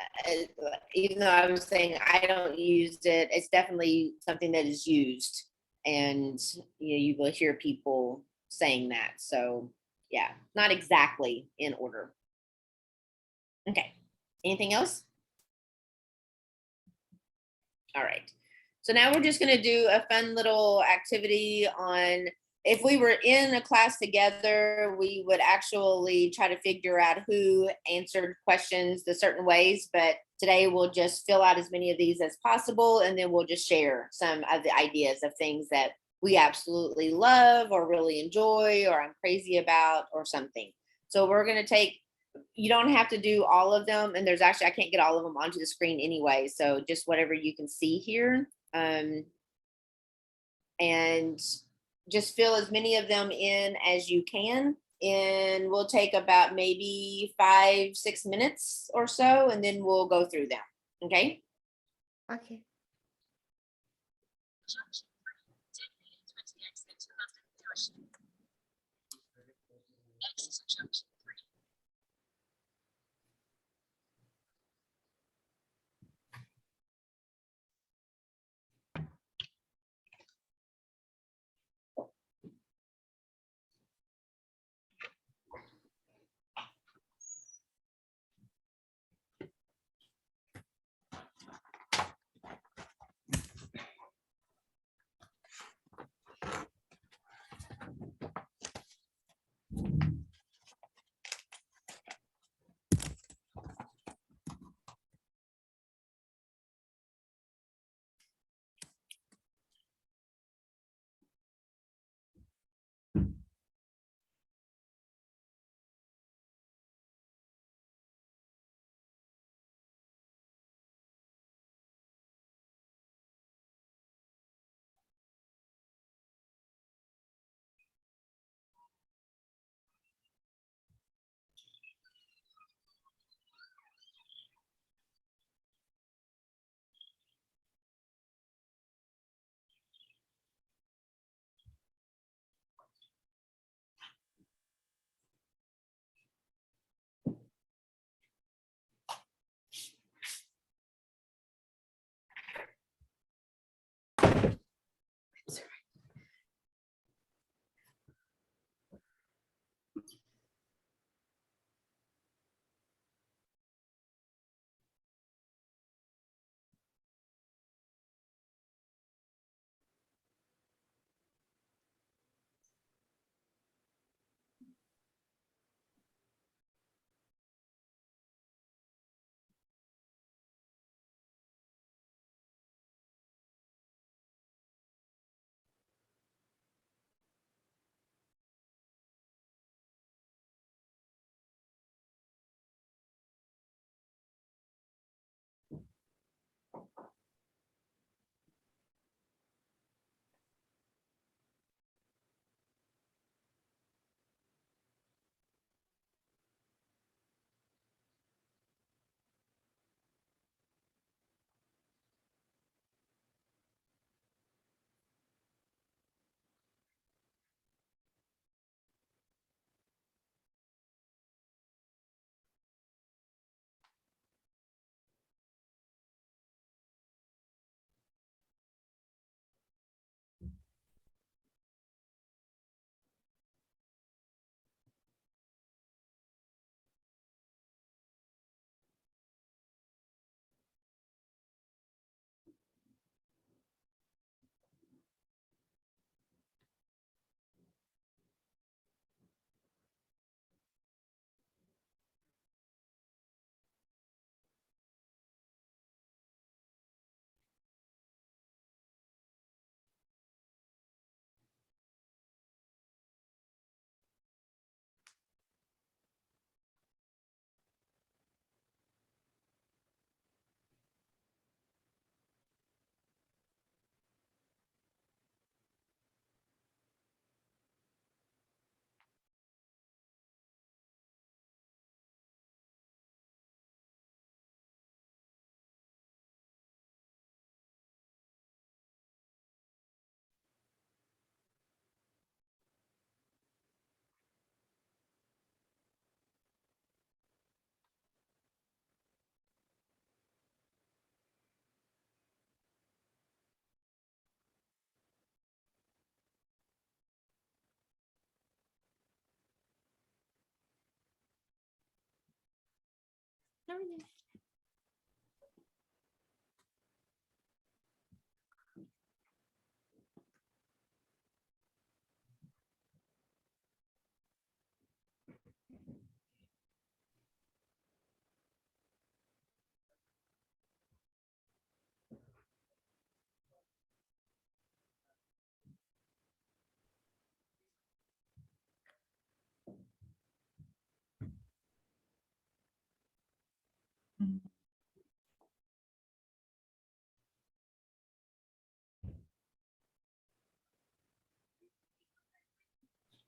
even though I was saying I don't use it, it's definitely something that is used, and you will hear people saying that. So yeah, not exactly in order. Okay, anything else? All right. So now we're just going to do a fun little activity on, if we were in a class together, we would actually try to figure out who answered questions the certain ways. But today we'll just fill out as many of these as possible, and then we'll just share some of the ideas of things that we absolutely love or really enjoy or I'm crazy about or something. So we're going to take, you don't have to do all of them. And there's actually, I can't get all of them onto the screen anyway. So just whatever you can see here. And just fill as many of them in as you can. And we'll take about maybe 5-6 minutes or so, and then we'll go through them. Okay? Okay.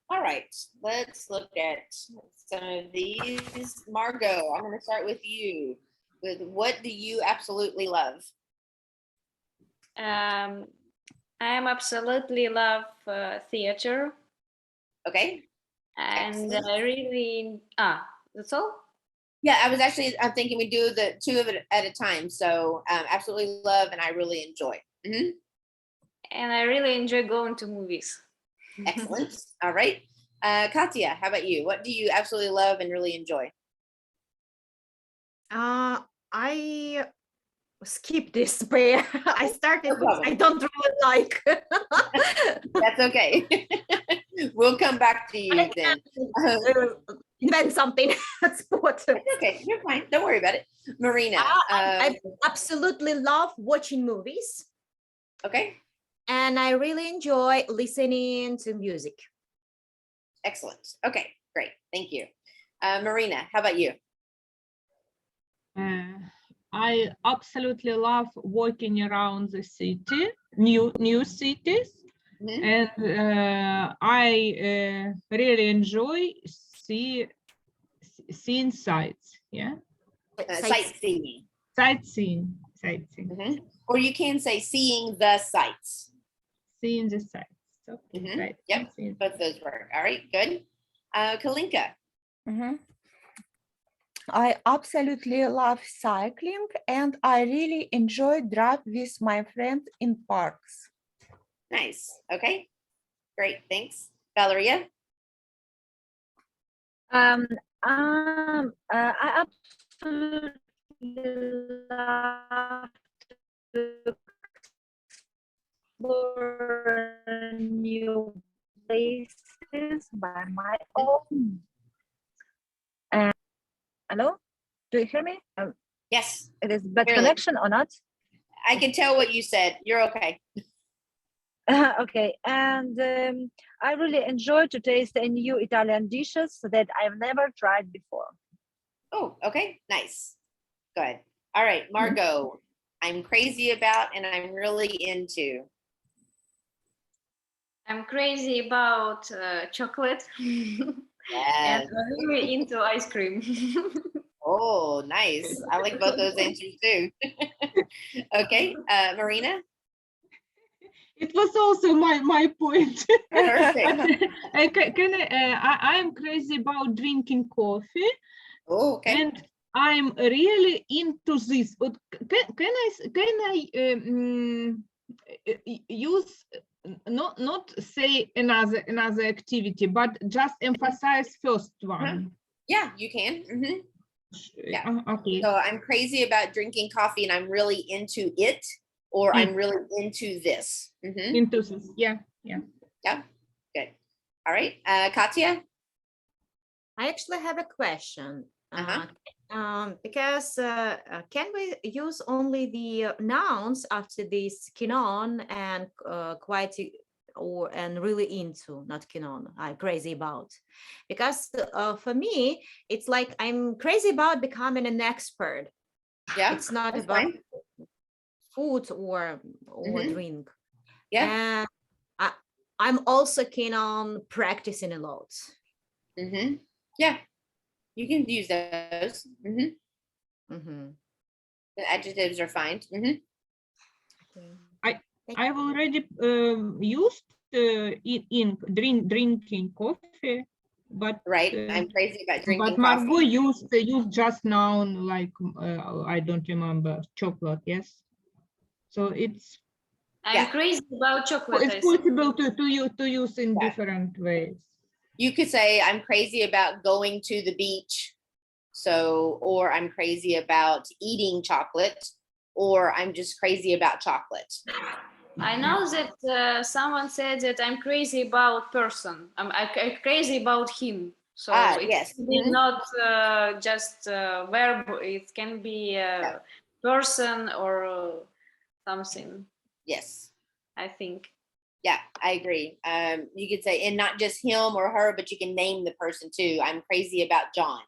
All right, let's look at some of these. Margot, I'm going to start with you. With what do you absolutely love? I absolutely love theater. Okay. And Excellent. I really, that's all? Yeah, I'm thinking we do the two of it at a time. So absolutely love and I really enjoy. Mm-hmm. And I really enjoy going to movies. Excellent. All right. Katya, how about you? What do you absolutely love and really enjoy? I skip this pair. I started, I don't really like. That's okay. We'll come back to you then. Invent something. Sport. Okay, you're fine. Don't worry about it. Marina. I absolutely love watching movies. Okay. And I really enjoy listening to music. Excellent. Okay, great. Thank you. Marina, how about you? I absolutely love walking around the city, new cities, and I really enjoy seeing sights. Yeah, sightseeing. Sightseeing. Or you can say seeing the sights. Seeing the sights. Okay, right. Yep, both those work. All right, good. Kalinka. I absolutely love cycling and I really enjoy drive with my friends in parks. Nice. Okay, great. Thanks. Valeria? I absolutely love to explore new places by my own. Hello? Do you hear me? Yes. It is bad connection or not? I can tell what you said. You're okay. Okay, and I really enjoy to taste a new Italian dishes that I've never tried before. Oh, okay, nice. Good. All right, Margot, I'm crazy about and I'm really into. I'm crazy about chocolate. Yes. And I'm really into ice cream. Oh, nice. I like both those answers too. Okay, Marina? It was also my point. Perfect. I am crazy about drinking coffee. Oh, okay. And I'm really into this. But can I use not say another activity, but just emphasize first one? Yeah, you can. Yeah. Okay. So I'm crazy about drinking coffee and I'm really into it, or I'm really into this. Into this, yeah. Yeah, good. All right, Katya? I actually have a question. Because can we use only the nouns after this kinon and quite and really into, not kinon, I'm crazy about? Because for me, it's like I'm crazy about becoming an expert. Yeah, it's not about food or drink. Yeah. And I'm also keen on practicing a lot. Yeah, you can use those. The adjectives are fine. I've already used in drinking coffee, but I'm crazy about drinking coffee. But Margot used just now, like I don't remember, chocolate. Yes, so it's. I'm crazy about chocolate. It's possible to use in different ways. You could say I'm crazy about going to the beach. So, or I'm crazy about eating chocolate, or I'm just crazy about chocolate. I know that someone said that I'm crazy about person. I'm crazy about him. So it yes. can be not just verb. It can be a person or something. Yes. I think. Yeah, I agree. You could say, and not just him or her, but you can name the person too. I'm crazy about John,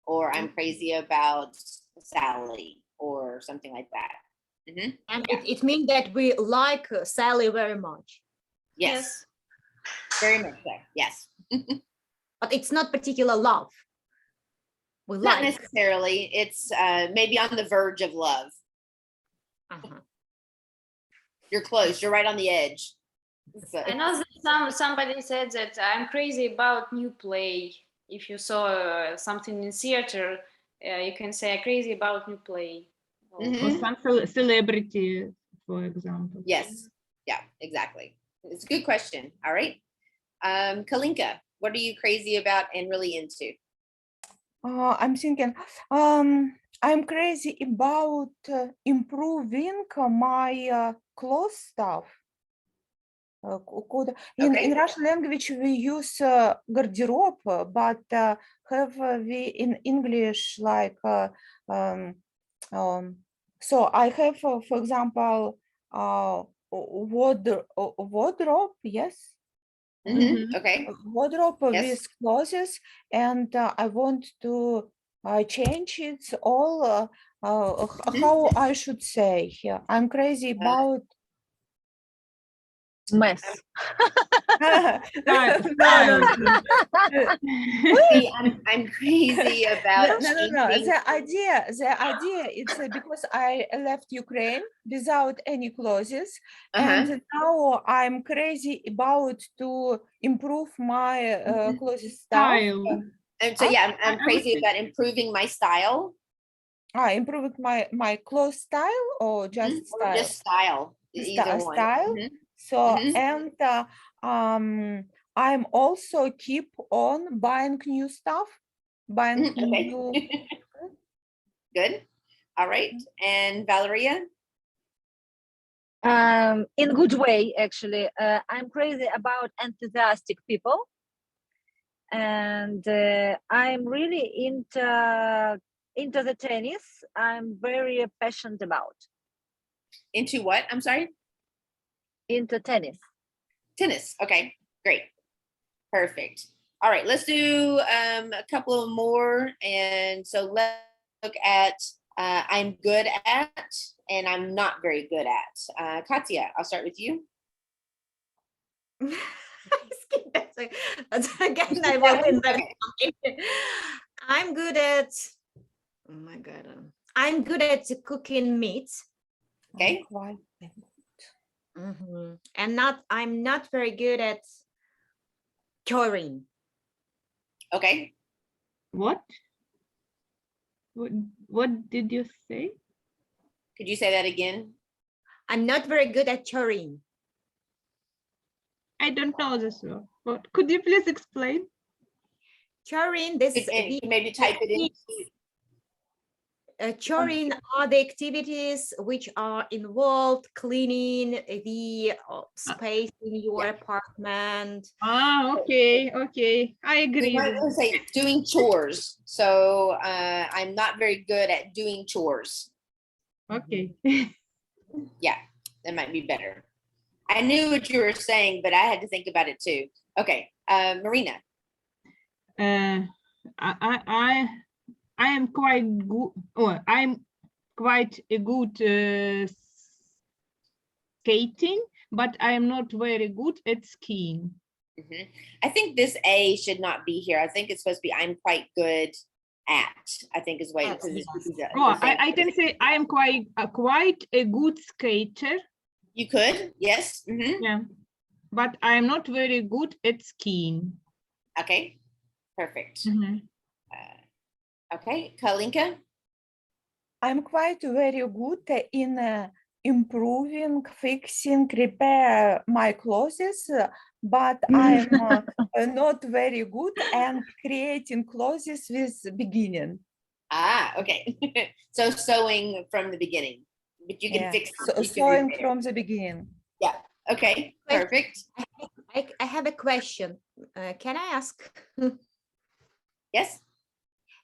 or I'm crazy about Sally, or something like that. Mm-hmm. And it means that we like Sally very much. Yes. Very much so. Yes. But it's not particular love. We not like. necessarily. It's maybe on the verge of love. You're close. You're right on the edge. So. I know that somebody said that I'm crazy about new play. If you saw something in theater, you can say I'm crazy about new play. Or some celebrity, for example. Yes. Yeah, exactly. It's a good question. All right. Kalinka, what are you crazy about and really into? I'm thinking, I'm crazy about improving my clothes stuff. In Russian language we use garderobe, but have we in English like so I have, for example, wardrobe, yes. Okay. Wardrobe with clothes, and I want to change it all. How I should say here? I'm crazy about mess. No. I'm crazy about no. The idea it's because I left Ukraine without any clothes, and now I'm crazy about to improve my clothes style. And so yeah, I'm crazy about improving my style. Improving my clothes style or just style? Or just style. Either one. Style. So and I'm also keep on buying new stuff, buying new. Good. All right. And Valeria? In good way, actually. I'm crazy about enthusiastic people, and I'm really into the tennis. I'm very passionate about. Into what? I'm sorry? Into tennis. Tennis. Okay, great. Perfect. All right, let's do a couple of more. And so let's look at I'm good at and I'm not very good at. Katya, I'll start with you. Again, I will I'm good at, oh my God, I'm good at cooking meat. Okay. And I'm not very good at curing. Okay. What did you say? Could you say that again? I'm not very good at curing. I don't know this word. What? Could you please explain? Curing, this maybe type it in. Curing are the activities which are involved cleaning the space in your apartment. Okay. I agree. You might say doing chores. So I'm not very good at doing chores. Okay. Yeah, that might be better. I knew what you were saying, but I had to think about it too. Okay, Marina. I am quite good. I'm quite a good skating, but I am not very good at skiing. I think this A should not be here. I think it's supposed to be I'm quite good at. I think is way. I can say I am quite a good skater. You could, yes. Yeah, but I am not very good at skiing. Okay, perfect. Okay, Kalinka? I'm quite very good in improving, fixing, repair my clothes, but I'm not very good and creating clothes with beginning. Ah, okay. So sewing from the beginning, but you can Yeah. fix So, you can sewing repair. from the beginning. Yeah. Okay. Wait. Perfect. I have a question. Can I ask? Yes.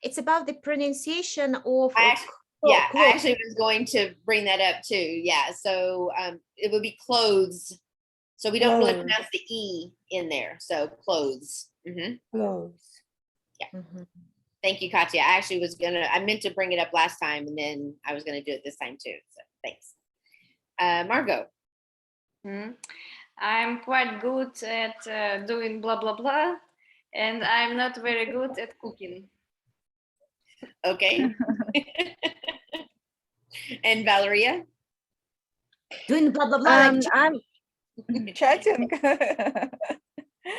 It's about the pronunciation of I clothes. actually was going to bring that up too. Yeah. So it would be clothes. So we don't really Clothes. pronounce the E in there. So clothes. Clothes. Mhm. Thank you, Katya. I meant to bring it up last time and then I was gonna do it this time too. So thanks. Margot. I'm quite good at doing blah, blah, blah. And I'm not very good at cooking. Okay. And Valeria. Doing blah blah blah. Like I'm Chatting.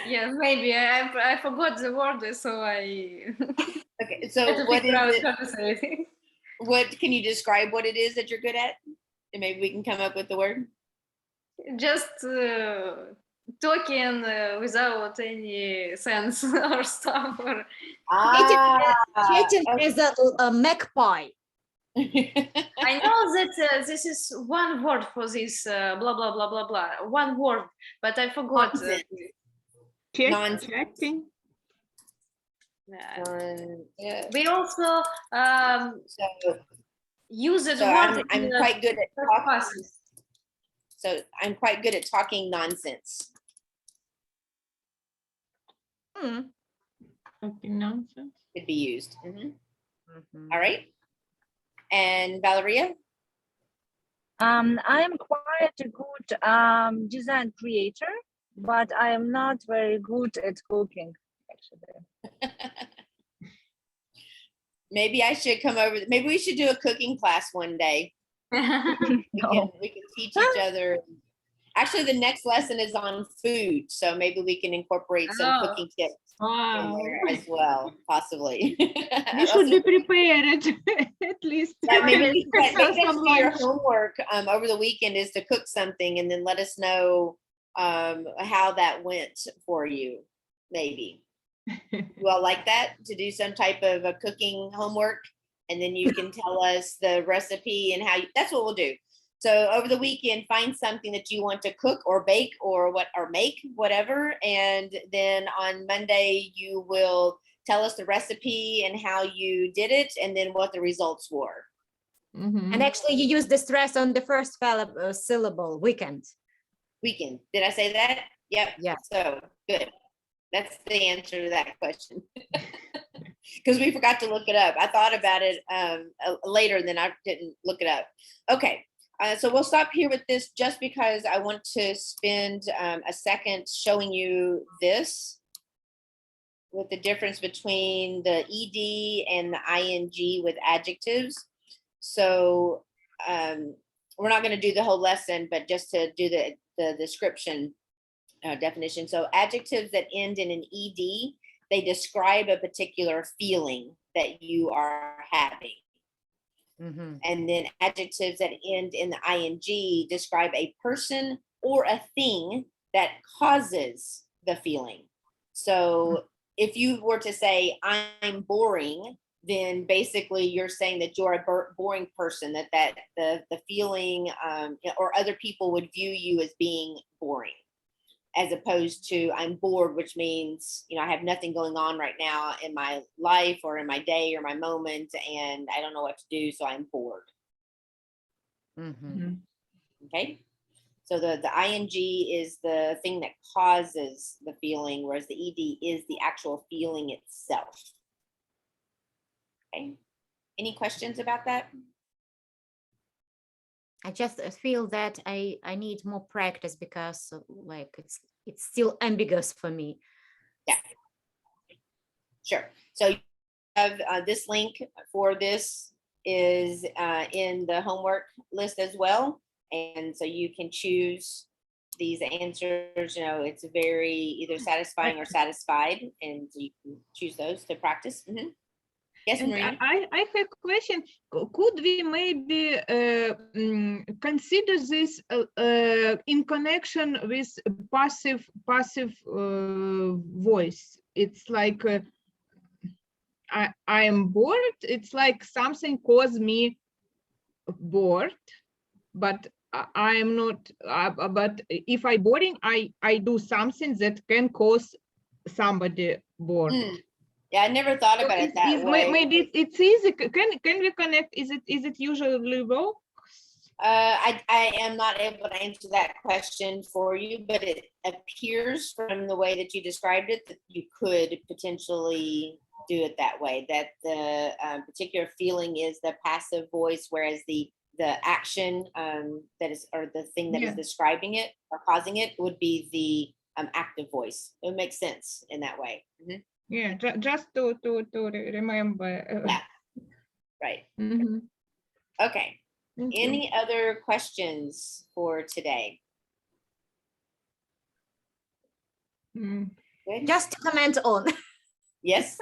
Yeah, maybe I forgot the word, so I Okay. had So to what figure out is it? how to say it. What can you describe what it is that you're good at? And maybe we can come up with the word. Just talking without any sense or stuff. Or chatting as a magpie. I know that this is one word for this blah blah blah blah blah. One word, but I forgot. Nonsense. Chatting. Yeah. We also So, use it. so I'm quite good at talking. person. So I'm quite good at talking nonsense. Talking nonsense. Could be used. All right. And Valeria? I'm quite a good design creator, but I am not very good at cooking, actually. Maybe I should come over. Maybe we should do a cooking class one day. We can teach each other. Actually, the next lesson is on food, so maybe we can incorporate some cooking tips in there as well, possibly. You should be prepared at least. Yeah, maybe that's do your homework over the weekend is to cook something and then let us know how that went for you. Maybe. You all like that, to do some type of a cooking homework, and then you can tell us the recipe and how that's what we'll do. So over the weekend, find something that you want to cook or bake or make, whatever. And then on Monday, you will tell us the recipe and how you did it and then what the results were. And actually you use the stress on the first syllable, weekend. Weekend. Did I say that? Yep. Yeah. So good. That's the answer to that question. Because we forgot to look it up. I thought about it later and then I didn't look it up. Okay. So we'll stop here with this just because I want to spend a second showing you this with the difference between the ED and the ING with adjectives. So we're not going to do the whole lesson, but just to do the description definition. So adjectives that end in an ED, they describe a particular feeling that you are having. And then adjectives that end in the ING describe a person or a thing that causes the feeling. So if you were to say, I'm boring, then basically you're saying that you're a boring person, that the feeling or other people would view you as being boring, as opposed to I'm bored, which means, I have nothing going on right now in my life or in my day or my moment, and I don't know what to do, so I'm bored. Okay. So the ING is the thing that causes the feeling, whereas the ED is the actual feeling itself. Okay. Any questions about that? I just feel that I need more practice because like it's still ambiguous for me. Yeah. Sure. So you have this link for this is in the homework list as well. And so you can choose these answers, it's very either satisfying or satisfied, and you can choose those to practice. Yes, Maria? I have a question. Could we maybe consider this in connection with passive voice? It's like I am bored, it's like something caused me bored, but I am not, but if I boring, I do something that can cause somebody bored. Yeah, I never thought about it that way. Maybe it's easy. Can we connect? Is it usually work? I am not able to answer that question for you, but it appears from the way that you described it that you could potentially do it that way, that the particular feeling is the passive voice, whereas the action that is, or the thing that is describing it or causing it would be the active voice. It makes sense in that way. Yeah, just to remember. Yeah. Right. Okay. Thank you. Any other questions for today? Good. Just to comment on. Yes.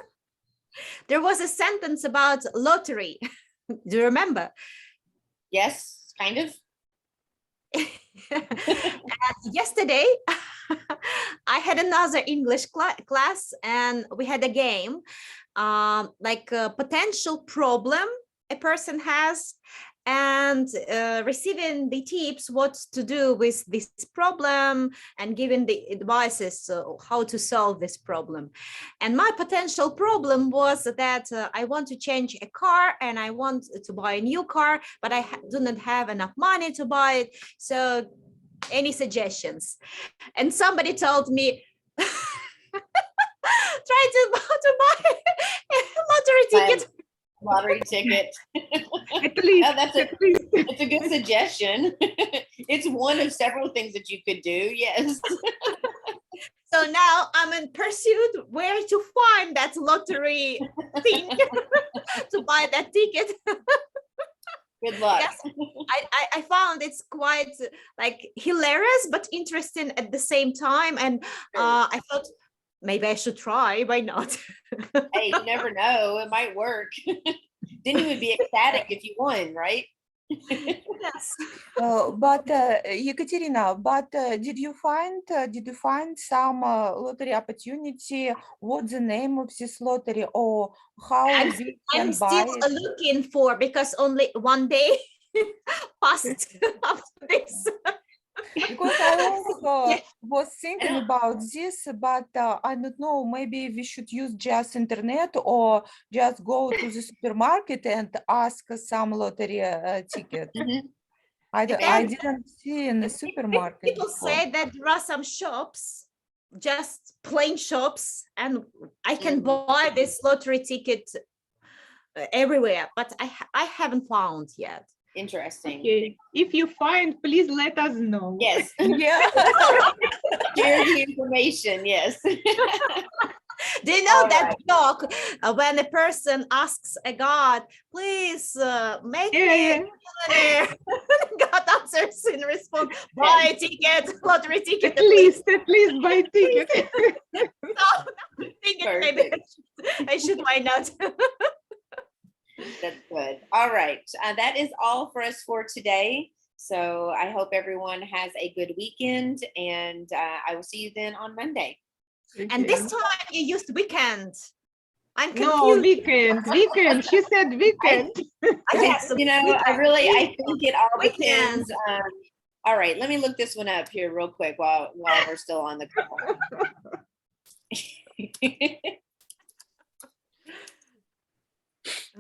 There was a sentence about lottery. Do you remember? Yes, kind of. Yesterday, I had another English class and we had a game, like a potential problem a person has, and receiving the tips what to do with this problem and giving the advices how to solve this problem. And my potential problem was that I want to change a car and I want to buy a new car, but I do not have enough money to buy it. So any suggestions? And somebody told me, try to buy a lottery ticket. Lottery ticket. At least, it's a good suggestion. It's one of several things that you could do. Yes. So now I'm in pursuit where to find that lottery thing to buy that ticket. Good luck. Yes, I found it's quite like hilarious but interesting at the same time, and I thought maybe I should try. Why not? Hey, you never know. It might work. Then you would be ecstatic if you won, right? Yes. But Ekaterina, did you find some lottery opportunity? What's the name of this lottery, or how we can I'm buy still it? looking for, because only one day passed after this. Because I also was thinking about this, but I don't know, maybe we should use just internet or just go to the supermarket and ask some lottery ticket. I didn't see in the supermarket. People say that there are some shops, just plain shops, and I can buy this lottery ticket everywhere, but I haven't found yet. Interesting. Okay. If you find, please let us know. Yes. Yeah. Share the information. Yes. Do you know that joke when a person asks a god, please make me a millionaire? God answers in response, buy a ticket, lottery ticket. At least buy ticket. So, maybe I should find out. That's good. All right. That is all for us for today. So I hope everyone has a good weekend, and I will see you then on Monday. And this time you used weekend. I'm confused. No, weekend. She said weekend. Yes, you know, I think it all depends. All right, let me look this one up here real quick while we're still on the call.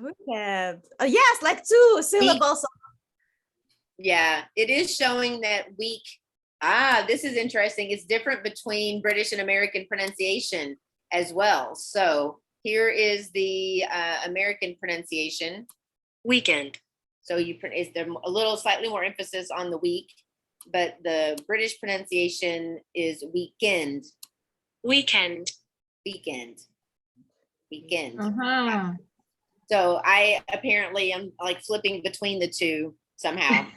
Weekend. Yes, like 2 syllables. Yeah, it is showing that week. This is interesting. It's different between British and American pronunciation as well. So here is the American pronunciation. Weekend. So is there a little slightly more emphasis on the week, but the British pronunciation is weekend. Weekend. So I apparently am like flipping between the two somehow.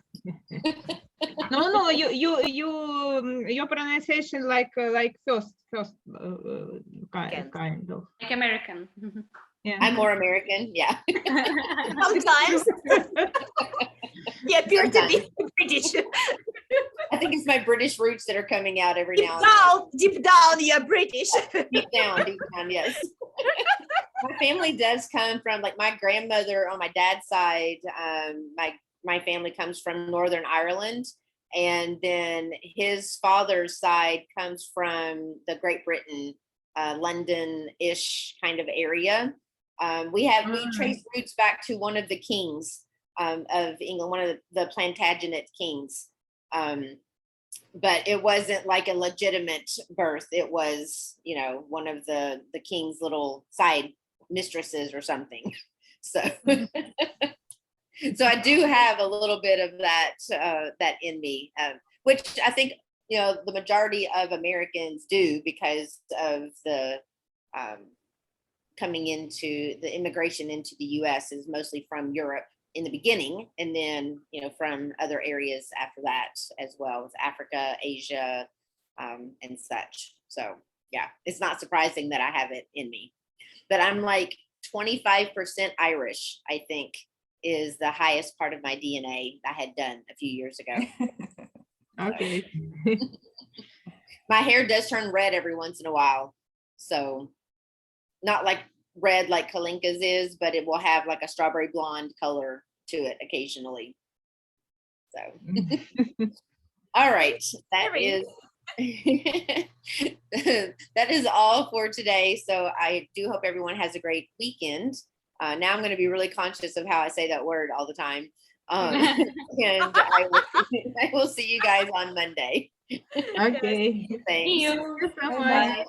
No, your pronunciation like first kind of. Like American. Yeah. I'm more American, yeah. Sometimes. You appear to be British. I think it's my British roots that are coming out every now and Deep down, you're British. then. Deep down, yes. my family does come from, like, my grandmother on my dad's side. My family comes from Northern Ireland, and then his father's side comes from the Great Britain, London-ish kind of area. We trace roots back to one of the kings of England, one of the Plantagenet kings. But it wasn't like a legitimate birth. It was, you know, one of the king's little side mistresses or something. So, so I do have a little bit of that that in me, which I think, you know, the majority of Americans do, because of the coming into the immigration into the U.S. is mostly from Europe in the beginning, and then, you know, from other areas after that as well, as Africa, Asia, and such. So yeah, it's not surprising that I have it in me. But I'm like 25% Irish, I think, is the highest part of my DNA I had done a few years ago. Okay. My hair does turn red every once in a while. So not like red like Kalinka's is, but it will have like a strawberry blonde color to it occasionally. So all right, that is all for today. So I do hope everyone has a great weekend. Now I'm going to be really conscious of how I say that word all the time. And I will see you guys on Monday. Okay. Thanks. See you. Thank you so much. Bye.